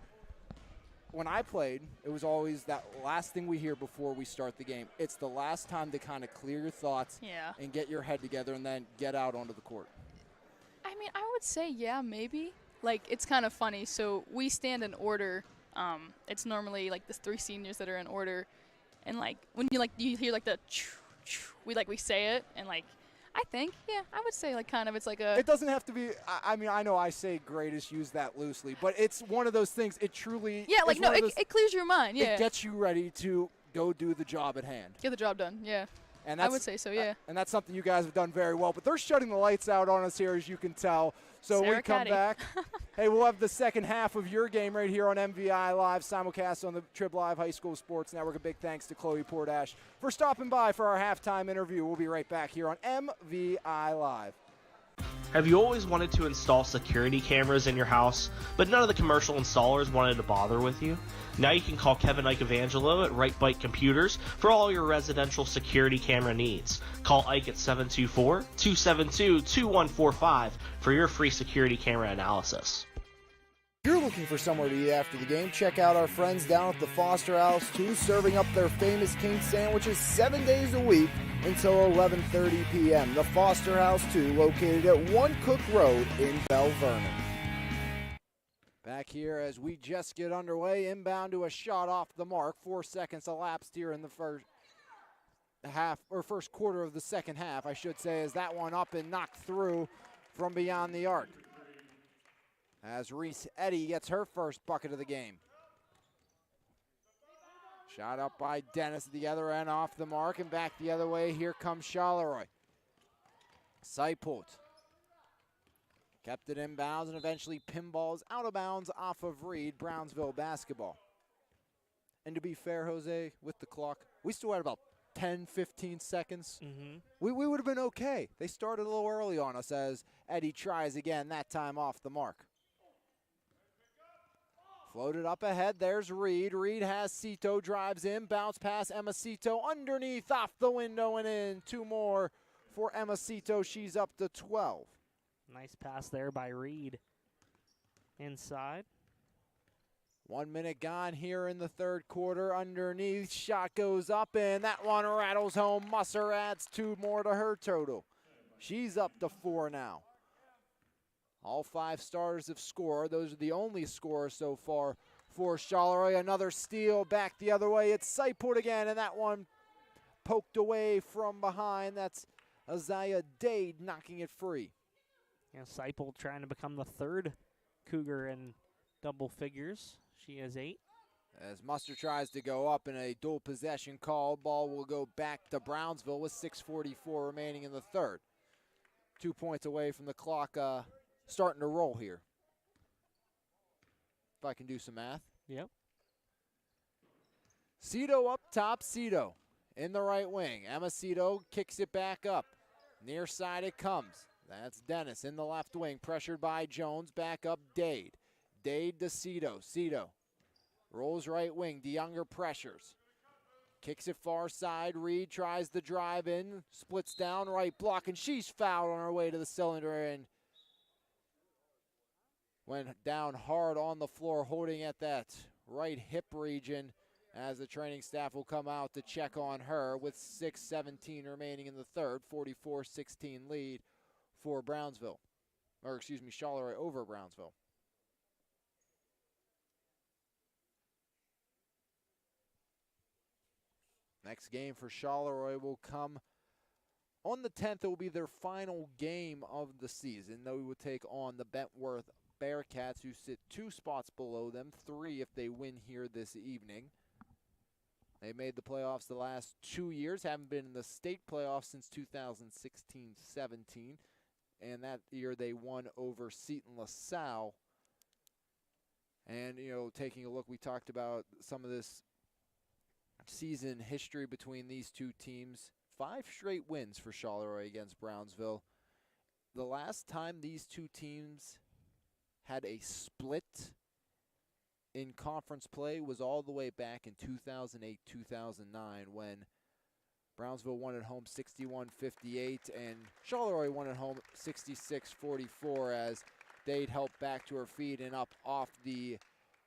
When I played, it was always that last thing we hear before we start the game. It's the last time to kind of clear your thoughts and get your head together and then get out onto the court. I mean, I would say, yeah, maybe. Like, it's kind of funny. So we stand in order. It's normally, like, the 3 seniors that are in order. And, like, when you hear, like, the we say it. And, like, I think, yeah, I would say, like, kind of it's like a. It doesn't have to be. I mean, I know I say greatest, use that loosely, but it's one of those things. It truly. Yeah, like, no, it clears your mind. Yeah. It gets you ready to go do the job at hand. Get the job done. Yeah. And I would say so, yeah. And that's something you guys have done very well. But they're shutting the lights out on us here, as you can tell. So Sarah we come Caddy. back. Hey, we'll have the second half of your game right here on MVI Live, simulcast on the Charleroi High School Sports Network. A big thanks to Chloe Portash for stopping by for our halftime interview. We'll be right back here on MVI Live. Have you always wanted to install security cameras in your house, but none of the commercial installers wanted to bother with you? Now you can call Kevin Ike Evangelo at Right Bite Computers for all your residential security camera needs. Call Ike at 724-272-2145 for your free security camera analysis. If you're looking for somewhere to eat after the game, check out our friends down at the Foster House 2, serving up their famous king sandwiches 7 days a week until 11:30 p.m. The Foster House 2, located at 1 Cook Road in Bell Vernon. Back here as we just get underway, inbound to a shot off the mark. 4 seconds elapsed here in the first quarter of the second half, I should say, as that one up and knocked through from beyond the arc. As Reese Eddy gets her first bucket of the game. Shot up by Dennis at the other end, off the mark, and back the other way. Here comes Charleroi. Seipult kept it inbounds and eventually pinballs out of bounds off of Reed. Brownsville basketball. And to be fair, Jose, with the clock, we still had about 10, 15 seconds. We would have been okay. They started a little early on us as Eddy tries again, that time off the mark. Floated up ahead, there's Reed. Reed has Cito, drives in, bounce pass, Emma Cito underneath, off the window and in. 2 more for Emma Cito, she's up to 12. Nice pass there by Reed. Inside. 1 minute gone here in the third quarter. Underneath, shot goes up, and that one rattles home. Musser adds 2 more to her total. She's up to 4 now. All 5 starters have scored. Those are the only scorers so far for Charleroi. Another steal back the other way. It's Seipult again, and that one poked away from behind. That's Isaiah Dade knocking it free. Yeah, Seipult trying to become the 3rd Cougar in double figures. She has 8. As Muster tries to go up in a dual possession call, ball will go back to Brownsville with 6:44 remaining in the third. 2 points away from the clock starting to roll here. If I can do some math. Yep. Cito up top, Cito in the right wing. Emma Cito kicks it back up. Near side it comes. That's Dennis in the left wing, pressured by Jones. Back up Dade. Dade to Cito. Cito rolls right wing. DeYounger pressures. Kicks it far side. Reed tries the drive in. Splits down right block, and she's fouled on her way to the cylinder and went down hard on the floor, holding at that right hip region, as the training staff will come out to check on her with 6:17 remaining in the third. 44-16 lead for Brownsville. Or excuse me, Charleroi over Brownsville. Next game for Charleroi will come on the 10th. It will be their final game of the season. They will take on the Bentworth Bearcats, who sit 2 spots below them, 3 if they win here this evening. They made the playoffs the last 2 years, haven't been in the state playoffs since 2016-17, and that year they won over Seton LaSalle. And, you know, taking a look, we talked about some of this season history between these 2 teams. 5 straight wins for Charleroi against Brownsville. The last time these 2 teams had a split in conference play was all the way back in 2008-2009 when Brownsville won at home 61-58, and Charleroi won at home 66-44 as Dade helped back to her feet and up off the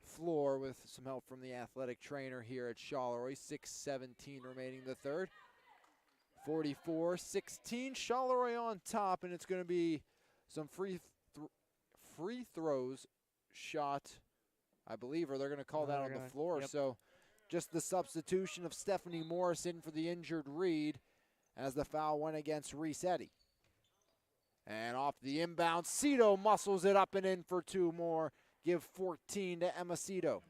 floor with some help from the athletic trainer here at Charleroi. 6:17 remaining the third. 44-16, Charleroi on top, and it's going to be some free throws shot, I believe, or they're going to call that on the floor. Yep. So just the substitution of Stephanie Morris in for the injured Reed as the foul went against Reese Eddy. And off the inbound, Cito muscles it up and in for two more. Give 14 to Emma Cito.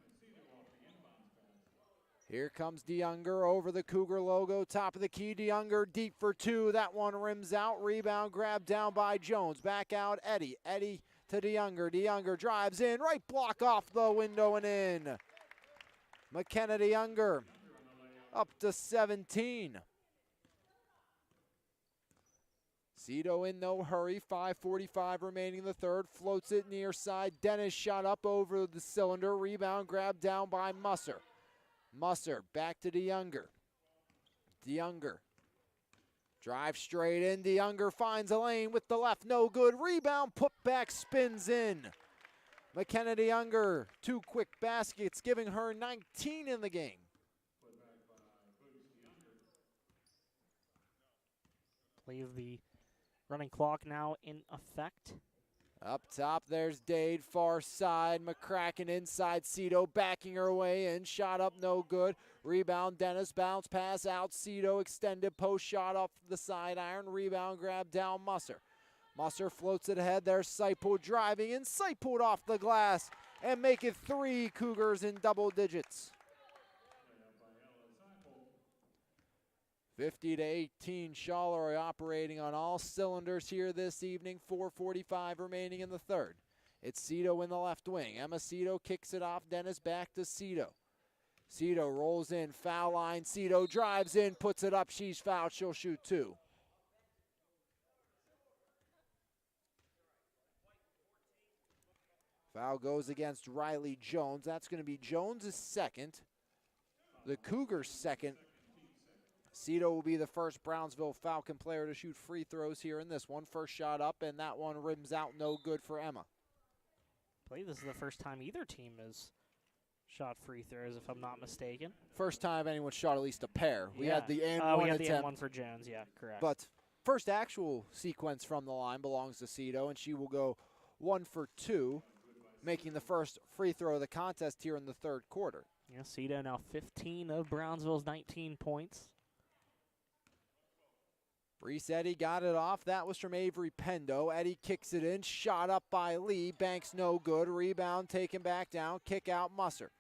Here comes DeYounger over the Cougar logo, top of the key. DeYounger deep for two. That one rims out. Rebound grab down by Jones. Back out Eddy. Eddy to DeYounger. DeYounger drives in. Right block off the window and in. McKenna DeYounger up to 17. Cito in no hurry. 5:45 remaining in the third. Floats it near side. Dennis shot up over the cylinder. Rebound grab down by Musser. Musser back to DeYounger. DeYounger drives straight in. DeYounger finds a lane with the left. No good. Rebound. Put back. Spins in. McKenna DeYounger. Two quick baskets, giving her 19 in the game. Believe the running clock now in effect. Up top, there's Dade, far side. McCracken inside, Cito backing her way in. Shot up, no good. Rebound, Dennis, bounce pass out. Cito extended post shot off the side iron. Rebound grab down Musser. Musser floats it ahead. There's Seipold driving in. Seipold off the glass and make it three Cougars in double digits. 50-18, Charleroi operating on all cylinders here this evening. 4:45 remaining in the third. It's Cito in the left wing. Emma Cito kicks it off. Dennis back to Cito. Cito rolls in, foul line. Cito drives in, puts it up. She's fouled. She'll shoot two. Foul goes against Riley Jones. That's going to be Jones' second. The Cougars' second. Cito will be the first Brownsville Falcon player to shoot free throws here in this one. First shot up, and that one rims out, no good for Emma. I believe this is the first time either team has shot free throws, if I'm not mistaken. First time anyone shot at least a pair. We had the and one we had attempt. the and one for Jones, yeah, correct. But first actual sequence from the line belongs to Cito, and she will go 1 for 2, making the first free throw of the contest here in the third quarter. Yeah, Cito now 15 of Brownsville's 19 points. Reese Eddy got it off. That was from Avery Pendo. Eddy kicks it in. Shot up by Lee. Banks no good. Rebound taken back down. Kick out Musser.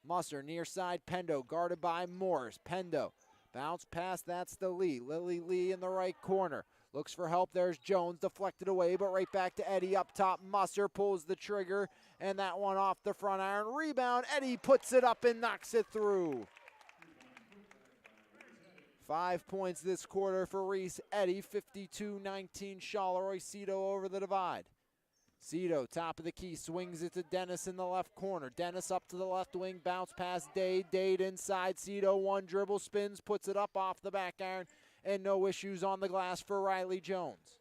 Musser near side Pendo. Guarded by Morris. Pendo. Bounce pass. That's the Lee. Lily Lee in the right corner. Looks for help. There's Jones. Deflected away, but right back to Eddy up top. Musser pulls the trigger. And that one off the front iron. Rebound. Eddy puts it up and knocks it through. 5 points this quarter for Reese Eddy. 52-19 Charleroi. Cito over the divide. Cito, top of the key, swings it to Dennis in the left corner. Dennis up to the left wing, bounce past Dade. Dade inside, Cito, one dribble, spins, puts it up off the back iron, and no issues on the glass for Riley Jones.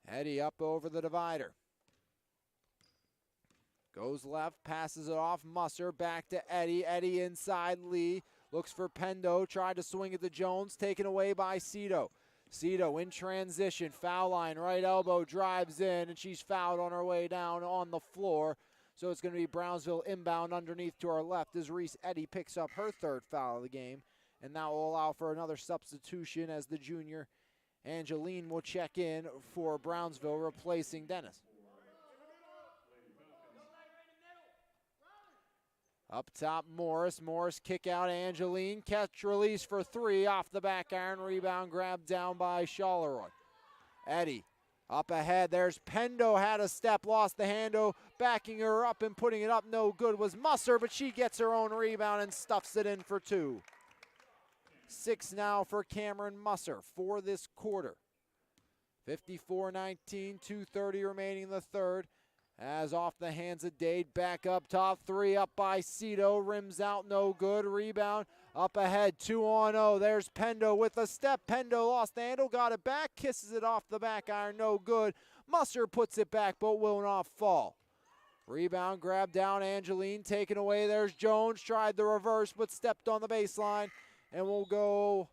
Eddy up over the divider. Goes left, passes it off. Musser back to Eddy. Eddy inside Lee. Looks for Pendo. Tried to swing it to Jones. Taken away by Cito. Cito in transition. Foul line. Right elbow. Drives in. And she's fouled on her way down on the floor. So it's going to be Brownsville inbound underneath to our left as Reese Eddy picks up her third foul of the game. And that will allow for another substitution as the junior Angeline will check in for Brownsville, replacing Dennis. Up top, Morris. Morris kick out Angeline. Catch release for three off the back iron. Rebound grab down by Charleroi. Eddy up ahead. There's Pendo. Had a step, lost the handle. Backing her up and putting it up no good was Musser, but she gets her own rebound and stuffs it in for two. 6 now for Cameron Musser for this quarter. 54-19, 2:30 remaining in the third. As off the hands of Dade, back up top, 3 up by Cito, rims out, no good, rebound, up ahead, 2-on-0, there's Pendo with a step, Pendo lost the handle, got it back, kisses it off the back iron, no good, Musser puts it back but will not fall. Rebound, grab down, Angeline, taken away, there's Jones, tried the reverse but stepped on the baseline, and will go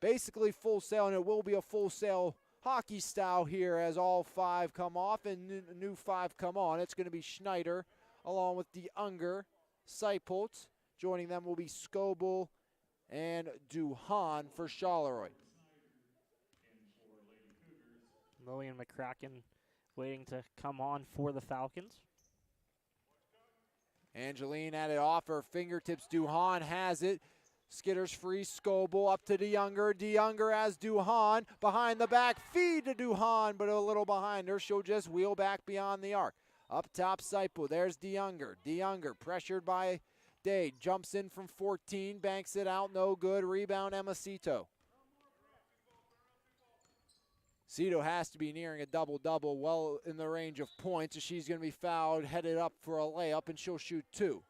basically full sail, and it will be a full sail hockey style here as all 5 come off and new 5 come on. It's going to be Schneider along with DeUnger, Seipolt. Joining them will be Scoble and Duhan for Charleroi. Lillian McCracken waiting to come on for the Falcons. Angeline at it off her fingertips. Duhan has it. Skitters free, Scoble up to DeYounger. DeYounger as Duhan. Behind the back, feed to Duhan, but a little behind her. She'll just wheel back beyond the arc. Up top, Saipo. There's DeYounger. DeYounger pressured by Dade. Jumps in from 14, banks it out, no good. Rebound, Emma Cito. Cito has to be nearing a double-double, well in the range of points. She's going to be fouled, headed up for a layup, and she'll shoot 2.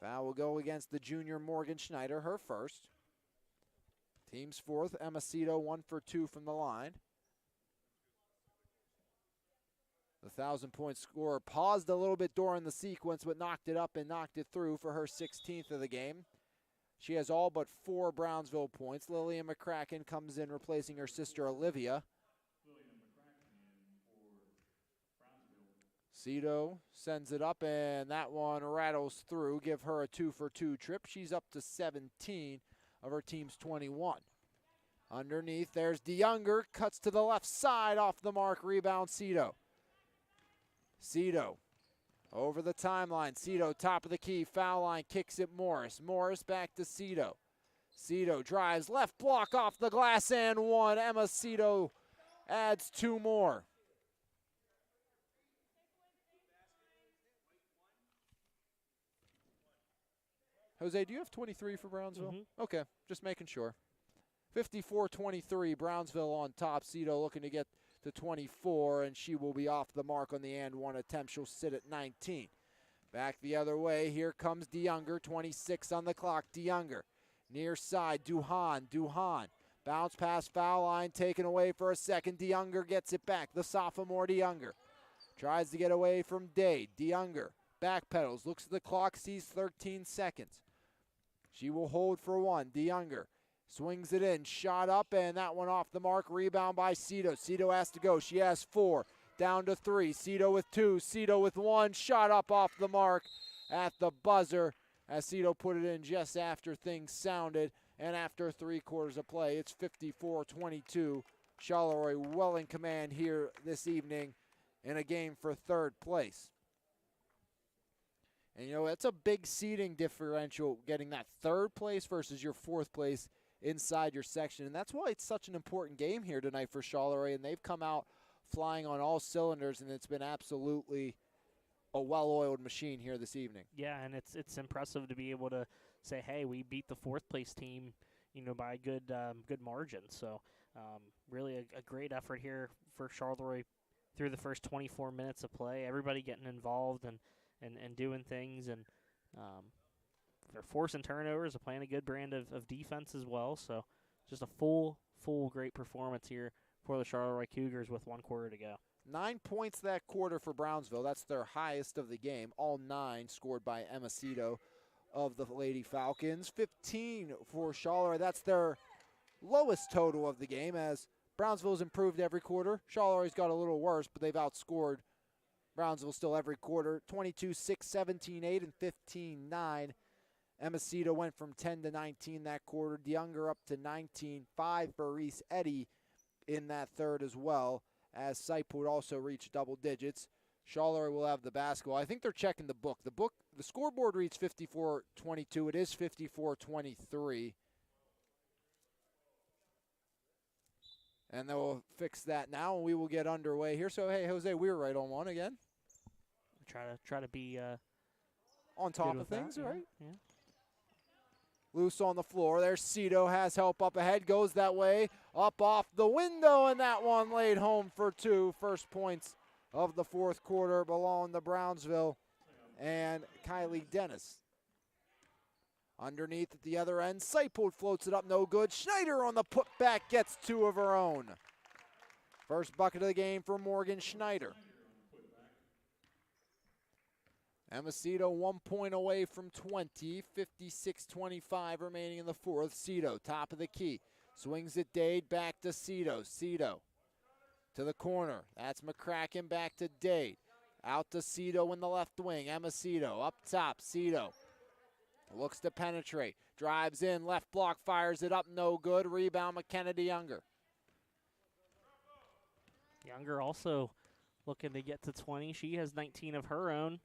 Foul will go against the junior Morgan Schneider, her first. Team's 4th, Emma Cito, 1 for 2 from the line. The 1,000-point scorer paused a little bit during the sequence, but knocked it up and knocked it through for her 16th of the game. She has all but 4 Brownsville points. Lillian McCracken comes in replacing her sister Olivia. Cito sends it up, and that one rattles through. Give her a 2 for 2 trip. She's up to 17 of her team's 21. Underneath, there's DeYounger. Cuts to the left side, off the mark. Rebound, Cito. Cito over the timeline. Cito, top of the key, foul line, kicks it Morris. Morris back to Cito. Cito drives, left block off the glass and 1. Emma Cito adds 2 more. Jose, do you have 23 for Brownsville? Mm-hmm. Okay, just making sure. 54-23, Brownsville on top. Cito looking to get to 24, and she will be off the mark on the and 1 attempt. She'll sit at 19. Back the other way, here comes DeYounger, 26 on the clock. DeYounger, near side, Duhan. Bounce pass, foul line, taken away for a second. DeYounger gets it back, the sophomore DeYounger. Tries to get away from Dade. DeYounger backpedals, looks at the clock, sees 13 seconds. She will hold for 1. DeYounger swings it in, shot up, and that one off the mark. Rebound by Cito. Cito has to go. She has 4, down to 3. Cito with 2, Cito with 1. Shot up off the mark at the buzzer as Cito put it in just after things sounded. And after 3 quarters of play, it's 54-22. Charleroi well in command here this evening in a game for 3rd place. And, you know, that's a big seeding differential, getting that 3rd place versus your 4th place inside your section. And that's why it's such an important game here tonight for Charleroi. And they've come out flying on all cylinders, and it's been absolutely a well-oiled machine here this evening. Yeah, and it's impressive to be able to say, hey, we beat the 4th place team, you know, by a good margin. So really a great effort here for Charleroi through the first 24 minutes of play. Everybody getting involved and doing things, and they're forcing turnovers, they're playing a good brand of defense as well. So just a full great performance here for the Charleroi Cougars with 1 quarter to go. 9 points that quarter for Brownsville. That's their highest of the game. All 9 scored by Emma Cito of the Lady Falcons. 15 for Charleroi. That's their lowest total of the game, as Brownsville's improved every quarter. Charleroi's got a little worse, but they've outscored Brownsville still every quarter. 22-6, 17-8, and 15-9. Emma Cito went from 10 to 19 that quarter. DeYounger up to 19. 5 for Reese Eddy in that 3rd as well, as Saipout also reached double digits. Charleroi will have the basketball. I think they're checking the book. The scoreboard reads 54-22. It is 54-23. And they'll fix that now, and we will get underway here. So, hey, Jose, we were right on 1 again. Try to be on top of things, that, right? Yeah. Loose on the floor. There's Cito, has help up ahead, goes that way, up off the window, and that one laid home for two. First points of the fourth quarter belong to Brownsville and Kylie Dennis. Underneath at the other end, Seipold floats it up, no good. Schneider on the putback gets two of her own. First bucket of the game for Morgan Schneider. Emma Cito 1 point away from 20, 56-25 remaining in the fourth. Cito, top of the key, swings it Dade, back to Cito. Cito to the corner, that's McCracken, back to Dade. Out to Cito in the left wing, Emma Cito up top, Cito looks to penetrate, drives in, left block, fires it up, no good. Rebound, McKenna Younger. Younger also looking to get to 20. She has 19 of her own.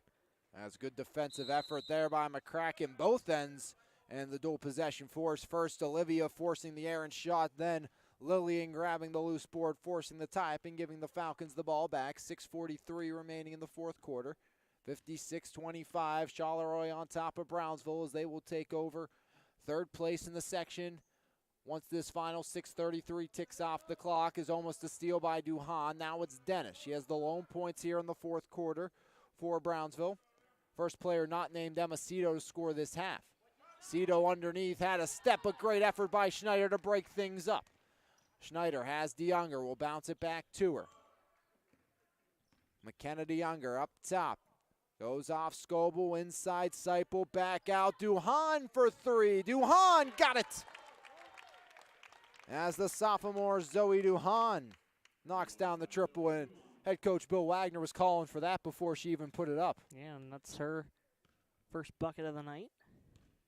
That's good defensive effort there by McCracken, both ends, and the dual possession force. First, Olivia forcing the errant shot, then Lillian grabbing the loose board, forcing the tie-up and giving the Falcons the ball back. 6:43 remaining in the fourth quarter. 56-25, Charleroi on top of Brownsville as they will take over third place in the section. Once this final 6:33 ticks off the clock, is almost a steal by Duhan. Now it's Dennis. She has the lone points here in the fourth quarter for Brownsville. First player not named Emma Cito to score this half. Cito underneath had a step, but great effort by Schneider to break things up. Schneider has DeYounger, will bounce it back to her. McKenna DeYounger up top. Goes off Scoble, inside Seipold, back out. Duhan for three. Duhan got it! As the sophomore Zoe Duhan knocks down the triple, and head coach Bill Wagner was calling for that before she even put it up. Yeah, and that's her first bucket of the night.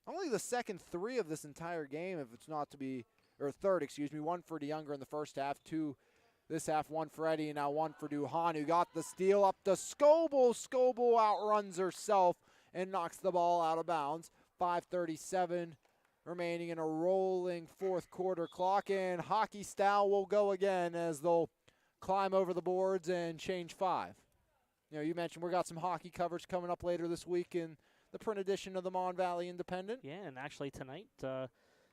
Only the second three of this entire game, if it's not to be, or third, excuse me. One for DeYounger in the first half, two this half, one for Eddie, and now one for Duhan, who got the steal up to Scoble. Scoble outruns herself and knocks the ball out of bounds. 5:37 remaining in a rolling fourth quarter clock, and hockey style will go again as they'll climb over the boards and change five. You know, you mentioned we got some hockey coverage coming up later this week in the print edition of the Mon Valley Independent. Yeah, and actually tonight,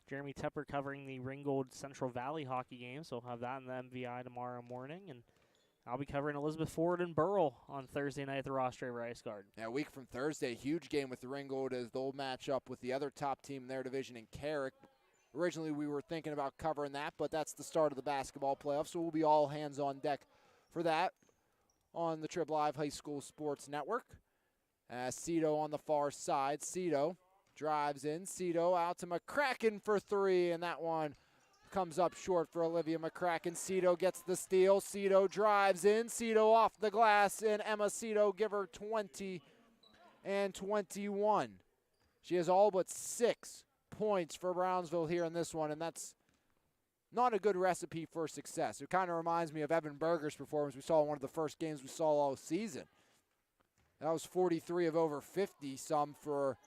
Jeremy Tepper covering the Ringgold Central Valley hockey game, so we'll have that in the MVI tomorrow morning. And I'll be covering Elizabeth Ford and Burrell on Thursday night at the Ross Draver Ice Garden. Yeah, a week from Thursday, huge game with the Ringgold as they'll match up with the other top team in their division in Carrick. Originally, we were thinking about covering that, but that's the start of the basketball playoffs, so we'll be all hands on deck for that on the Trib Live High School Sports Network. Cito on the far side. Cito drives in. Cito out to McCracken for three, and that one comes up short for Olivia McCracken. Cito gets the steal. Cito drives in. Cito off the glass, and Emma Cito give her 20 and 21. She has all but 6 points for Brownsville here in this one, and that's not a good recipe for success. It kind of reminds me of Evan Berger's performance we saw in one of the first games we saw all season. That was 43 of over 50 some for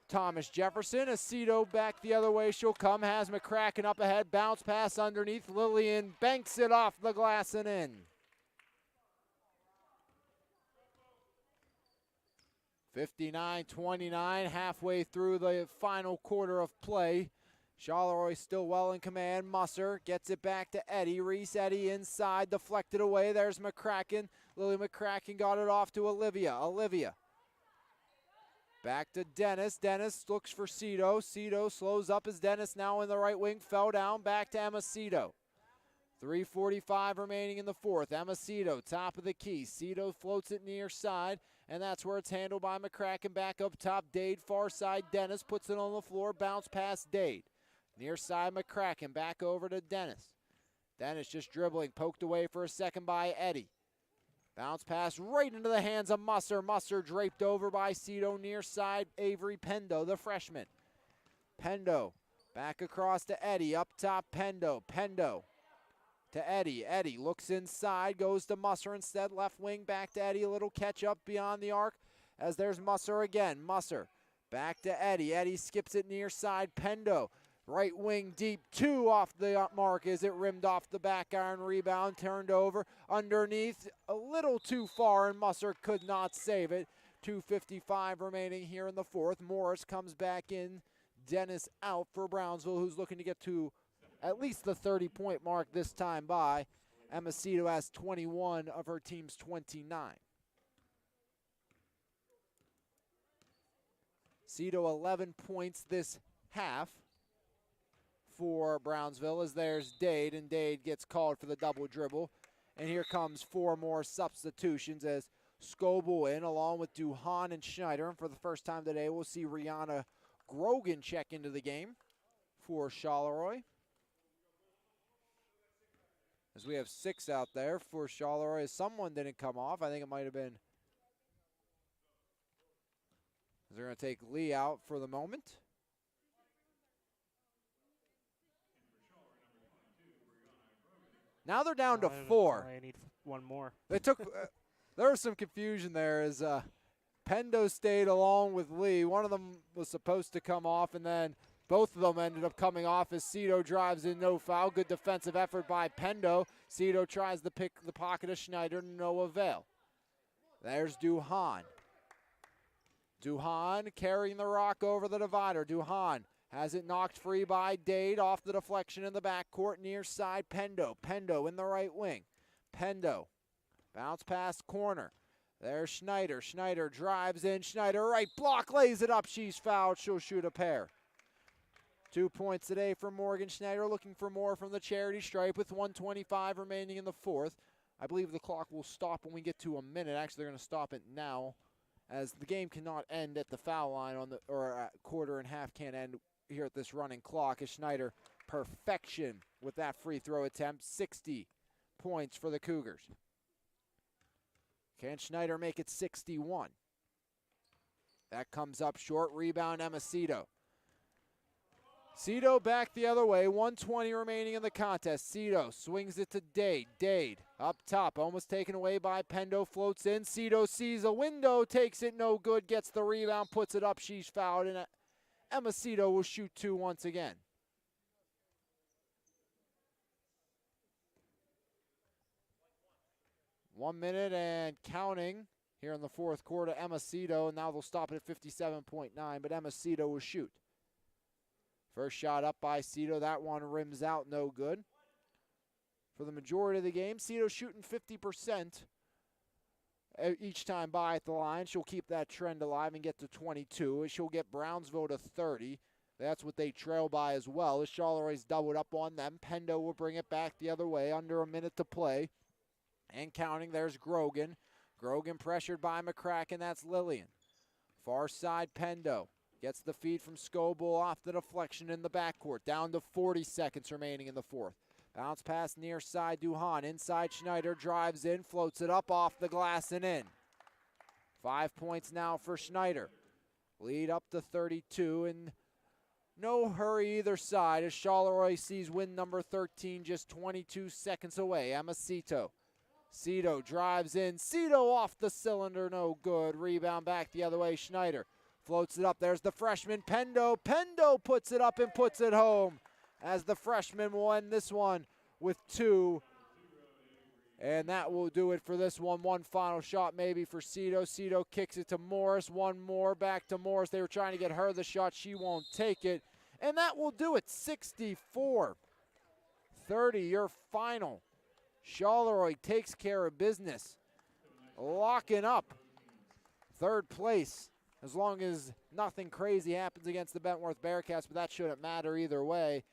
Thomas Jefferson. Cito back the other way. She'll come. Has McCracken up ahead. Bounce pass underneath. Lillian banks it off the glass and in. 59-29, halfway through the final quarter of play. Charleroi still well in command. Musser gets it back to Eddie. Reese Eddie inside, deflected away. There's McCracken. Lily McCracken got it off to Olivia. Olivia back to Dennis. Dennis looks for Cito. Cito slows up as Dennis now in the right wing. Fell down. Back to Emma Cito. 3:45 remaining in the fourth. Emma Cito, top of the key. Cito floats it near side, and that's where it's handled by McCracken. Back up top, Dade. Far side, Dennis puts it on the floor. Bounce past Dade. Near side, McCracken. Back over to Dennis. Dennis just dribbling. Poked away for a second by Eddie. Bounce pass right into the hands of Musser. Musser draped over by Cito. Near side, Avery Pendo, the freshman. Pendo back across to Eddie. Up top, Pendo. Pendo to Eddie. Eddie looks inside, goes to Musser instead. Left wing back to Eddie. A little catch up beyond the arc as there's Musser again. Musser back to Eddie. Eddie skips it near side. Pendo. Right wing deep, 2 off the mark as it rimmed off the back iron. Rebound turned over underneath, a little too far, and Musser could not save it. 2:55 remaining here in the fourth. Morris comes back in Dennis out for Brownsville, who's looking to get to at least the 30-point mark this time by. Emma Cito has 21 of her team's 29. Cito 11 points this half for Brownsville as there's Dade, and Dade gets called for the double dribble. And here comes 4 more substitutions as Scoble in along with Duhan and Schneider. And for the first time today, we'll see Rihanna Grogan check into the game for Charleroi. As we have 6 out there for Charleroi, as someone didn't come off. I think it might have been. They're going to take Lee out for the moment. Now they're down to 4. I need one more. They took. There was some confusion there as Pendo stayed along with Lee. One of them was supposed to come off, and then both of them ended up coming off as Cito drives in, no foul. Good defensive effort by Pendo. Cito tries to pick the pocket of Schneider, no avail. There's Duhan. Duhan carrying the rock over the divider. Duhan has it knocked free by Dade off the deflection in the backcourt near side. Pendo. Pendo in the right wing. Pendo. Bounce pass corner. There's Schneider. Schneider drives in. Schneider right block, lays it up. She's fouled. She'll shoot a pair. 2 points today for Morgan Schneider, looking for more from the charity stripe with 1:25 remaining in the fourth. I believe the clock will stop when we get to a minute. Actually, they're going to stop it now, as the game cannot end at the foul line or quarter and half can't end here at this running clock. As Schneider perfection with that free throw attempt. 60 points for the Cougars. Can Schneider make it 61? That comes up short. Rebound, Emma Cito. Cito back the other way. 1:20 remaining in the contest. Cito swings it to Dade. Dade up top, almost taken away by Pendo. Floats in. Cito sees a window, takes it, no good. Gets the rebound, puts it up. She's fouled, and Emma Cito will shoot 2 once again. One minute and counting here in the fourth quarter. Emma Cito, and now they'll stop it at 57.9, but Emma Cito will shoot. First shot up by Cito. That one rims out, no good. For the majority of the game, Cito shooting 50% each time by at the line. She'll keep that trend alive and get to 22. She'll get Brownsville to 30. That's what they trail by as well. As Charleroi's doubled up on them. Pendo will bring it back the other way. Under a minute to play. And counting, there's Grogan. Grogan pressured by McCracken. That's Lillian. Far side, Pendo. Gets the feed from Scoble off the deflection in the backcourt. Down to 40 seconds remaining in the fourth. Bounce pass near side, Duhan. Inside, Schneider drives in, floats it up off the glass and in. 5 points now for Schneider. Lead up to 32, and no hurry either side as Charleroi sees win number 13 just 22 seconds away. Emma Cito. Cito drives in. Cito off the cylinder, no good. Rebound back the other way, Schneider. Floats it up. There's the freshman, Pendo. Pendo puts it up and puts it home as the freshman will end this one with 2. And that will do it for this one. One final shot maybe for Cito. Cito kicks it to Morris. One more back to Morris. They were trying to get her the shot. She won't take it. And that will do it. 64-30, your final. Charleroi takes care of business, locking up third place. As long as nothing crazy happens against the Bentworth Bearcats, but that shouldn't matter either way,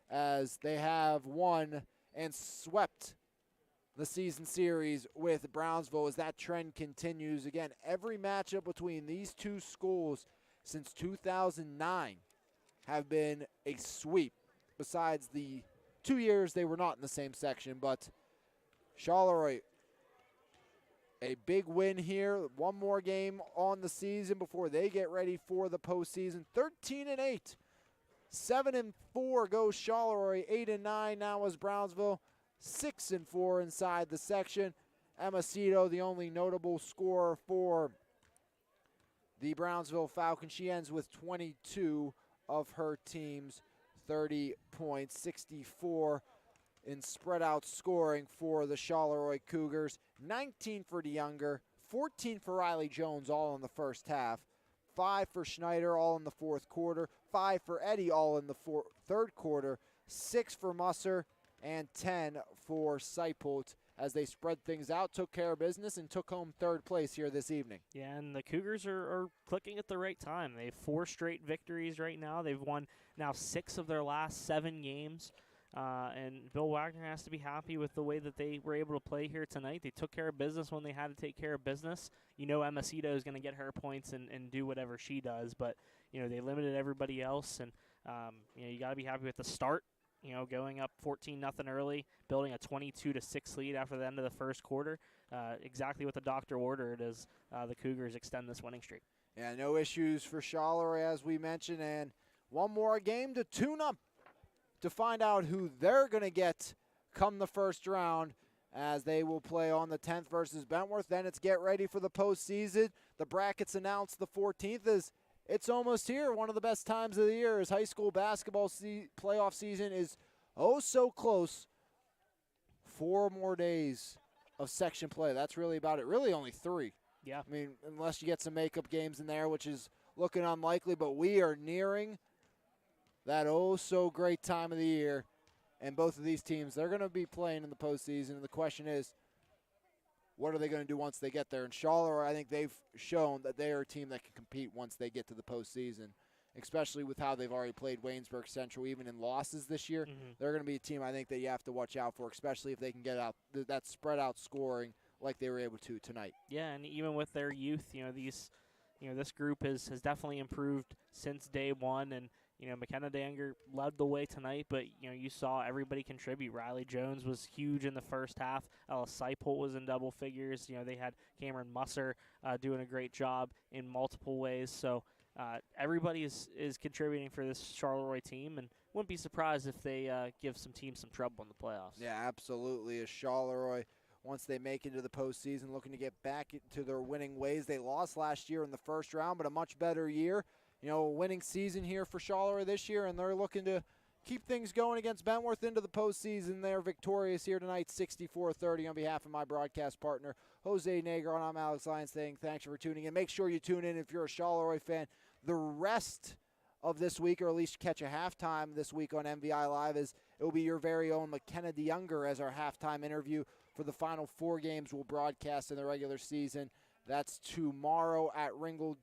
as they have won and swept the season series with Brownsville as that trend continues. Again, every matchup between these two schools since 2009 have been a sweep, besides the 2 years they were not in the same section. But Charleroi, a big win here. One more game on the season before they get ready for the postseason. 13-8. 7-4 goes Charleroi. 8-9 now is Brownsville. 6-4 inside the section. Emma Cito, the only notable scorer for the Brownsville Falcons. She ends with 22 of her team's 30 points. 64 in spread out scoring for the Charleroi Cougars. 19 for DeYounger, 14 for Riley Jones, all in the first half. 5 for Schneider, all in the fourth quarter, 5 for Eddie, all in the third quarter, 6 for Musser, and 10 for Seipold as they spread things out, took care of business, and took home third place here this evening. Yeah, and the Cougars are clicking at the right time. They have 4 straight victories right now. They've won now 6 of their last 7 games. And Bill Wagner has to be happy with the way that they were able to play here tonight. They took care of business when they had to take care of business. You know Emacito is going to get her points and do whatever she does, but, you know, they limited everybody else. And, you know, you got to be happy with the start. You know, going up 14-0 early, building a 22-6 lead after the end of the first quarter. Exactly what the doctor ordered as the Cougars extend this winning streak. Yeah, no issues for Charleroi, as we mentioned, and one more game to tune up to find out who they're going to get come the first round, as they will play on the 10th versus Bentworth. Then it's get ready for the postseason. The brackets announced the 14th is it's almost here. One of the best times of the year is high school basketball playoff season is oh so close. 4 more days of section play. That's really about it. Really only 3. Yeah. I mean, unless you get some makeup games in there, which is looking unlikely, but we are nearing that oh so great time of the year. And both of these teams, they're going to be playing in the postseason. And the question is, what are they going to do once they get there? And Charleroi, I think they've shown that they are a team that can compete once they get to the postseason, especially with how they've already played Waynesburg Central, even in losses this year. Mm-hmm. They're going to be a team I think that you have to watch out for, especially if they can get out that spread out scoring like they were able to tonight. Yeah, and even with their youth, you know, this group has definitely improved since day one. And, you know, McKenna Danger led the way tonight, but, you know, you saw everybody contribute. Riley Jones was huge in the first half. Ellis Seipold was in double figures. You know, they had Cameron Musser doing a great job in multiple ways. So everybody is contributing for this Charleroi team, and wouldn't be surprised if they give some teams some trouble in the playoffs. Yeah, absolutely. As Charleroi, once they make into the postseason, looking to get back into their winning ways. They lost last year in the first round, but a much better year. You know, a winning season here for Charleroi this year, and they're looking to keep things going against Bentworth into the postseason. They're victorious here tonight, 64-30. On behalf of my broadcast partner, Jose Negron, I'm Alex Lyons saying thanks for tuning in. Make sure you tune in if you're a Charleroi fan. The rest of this week, or at least catch a halftime this week on MVI Live, is it will be your very own McKenna DeYounger as our halftime interview for the final 4 games we'll broadcast in the regular season. That's tomorrow at Ringgold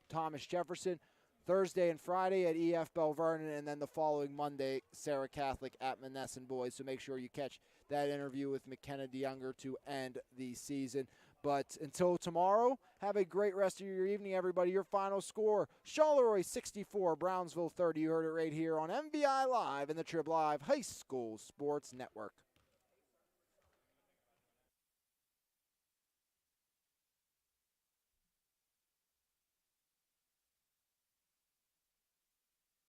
Thomas Jefferson, Thursday and Friday at EF Bell Vernon, and then the following Monday, Sarah Catholic at Monessen Boys. So make sure you catch that interview with McKenna DeYounger to end the season. But until tomorrow, have a great rest of your evening, everybody. Your final score, Charleroi 64, Brownsville 30. You heard it right here on MVI Live and the Trib Live High School Sports Network.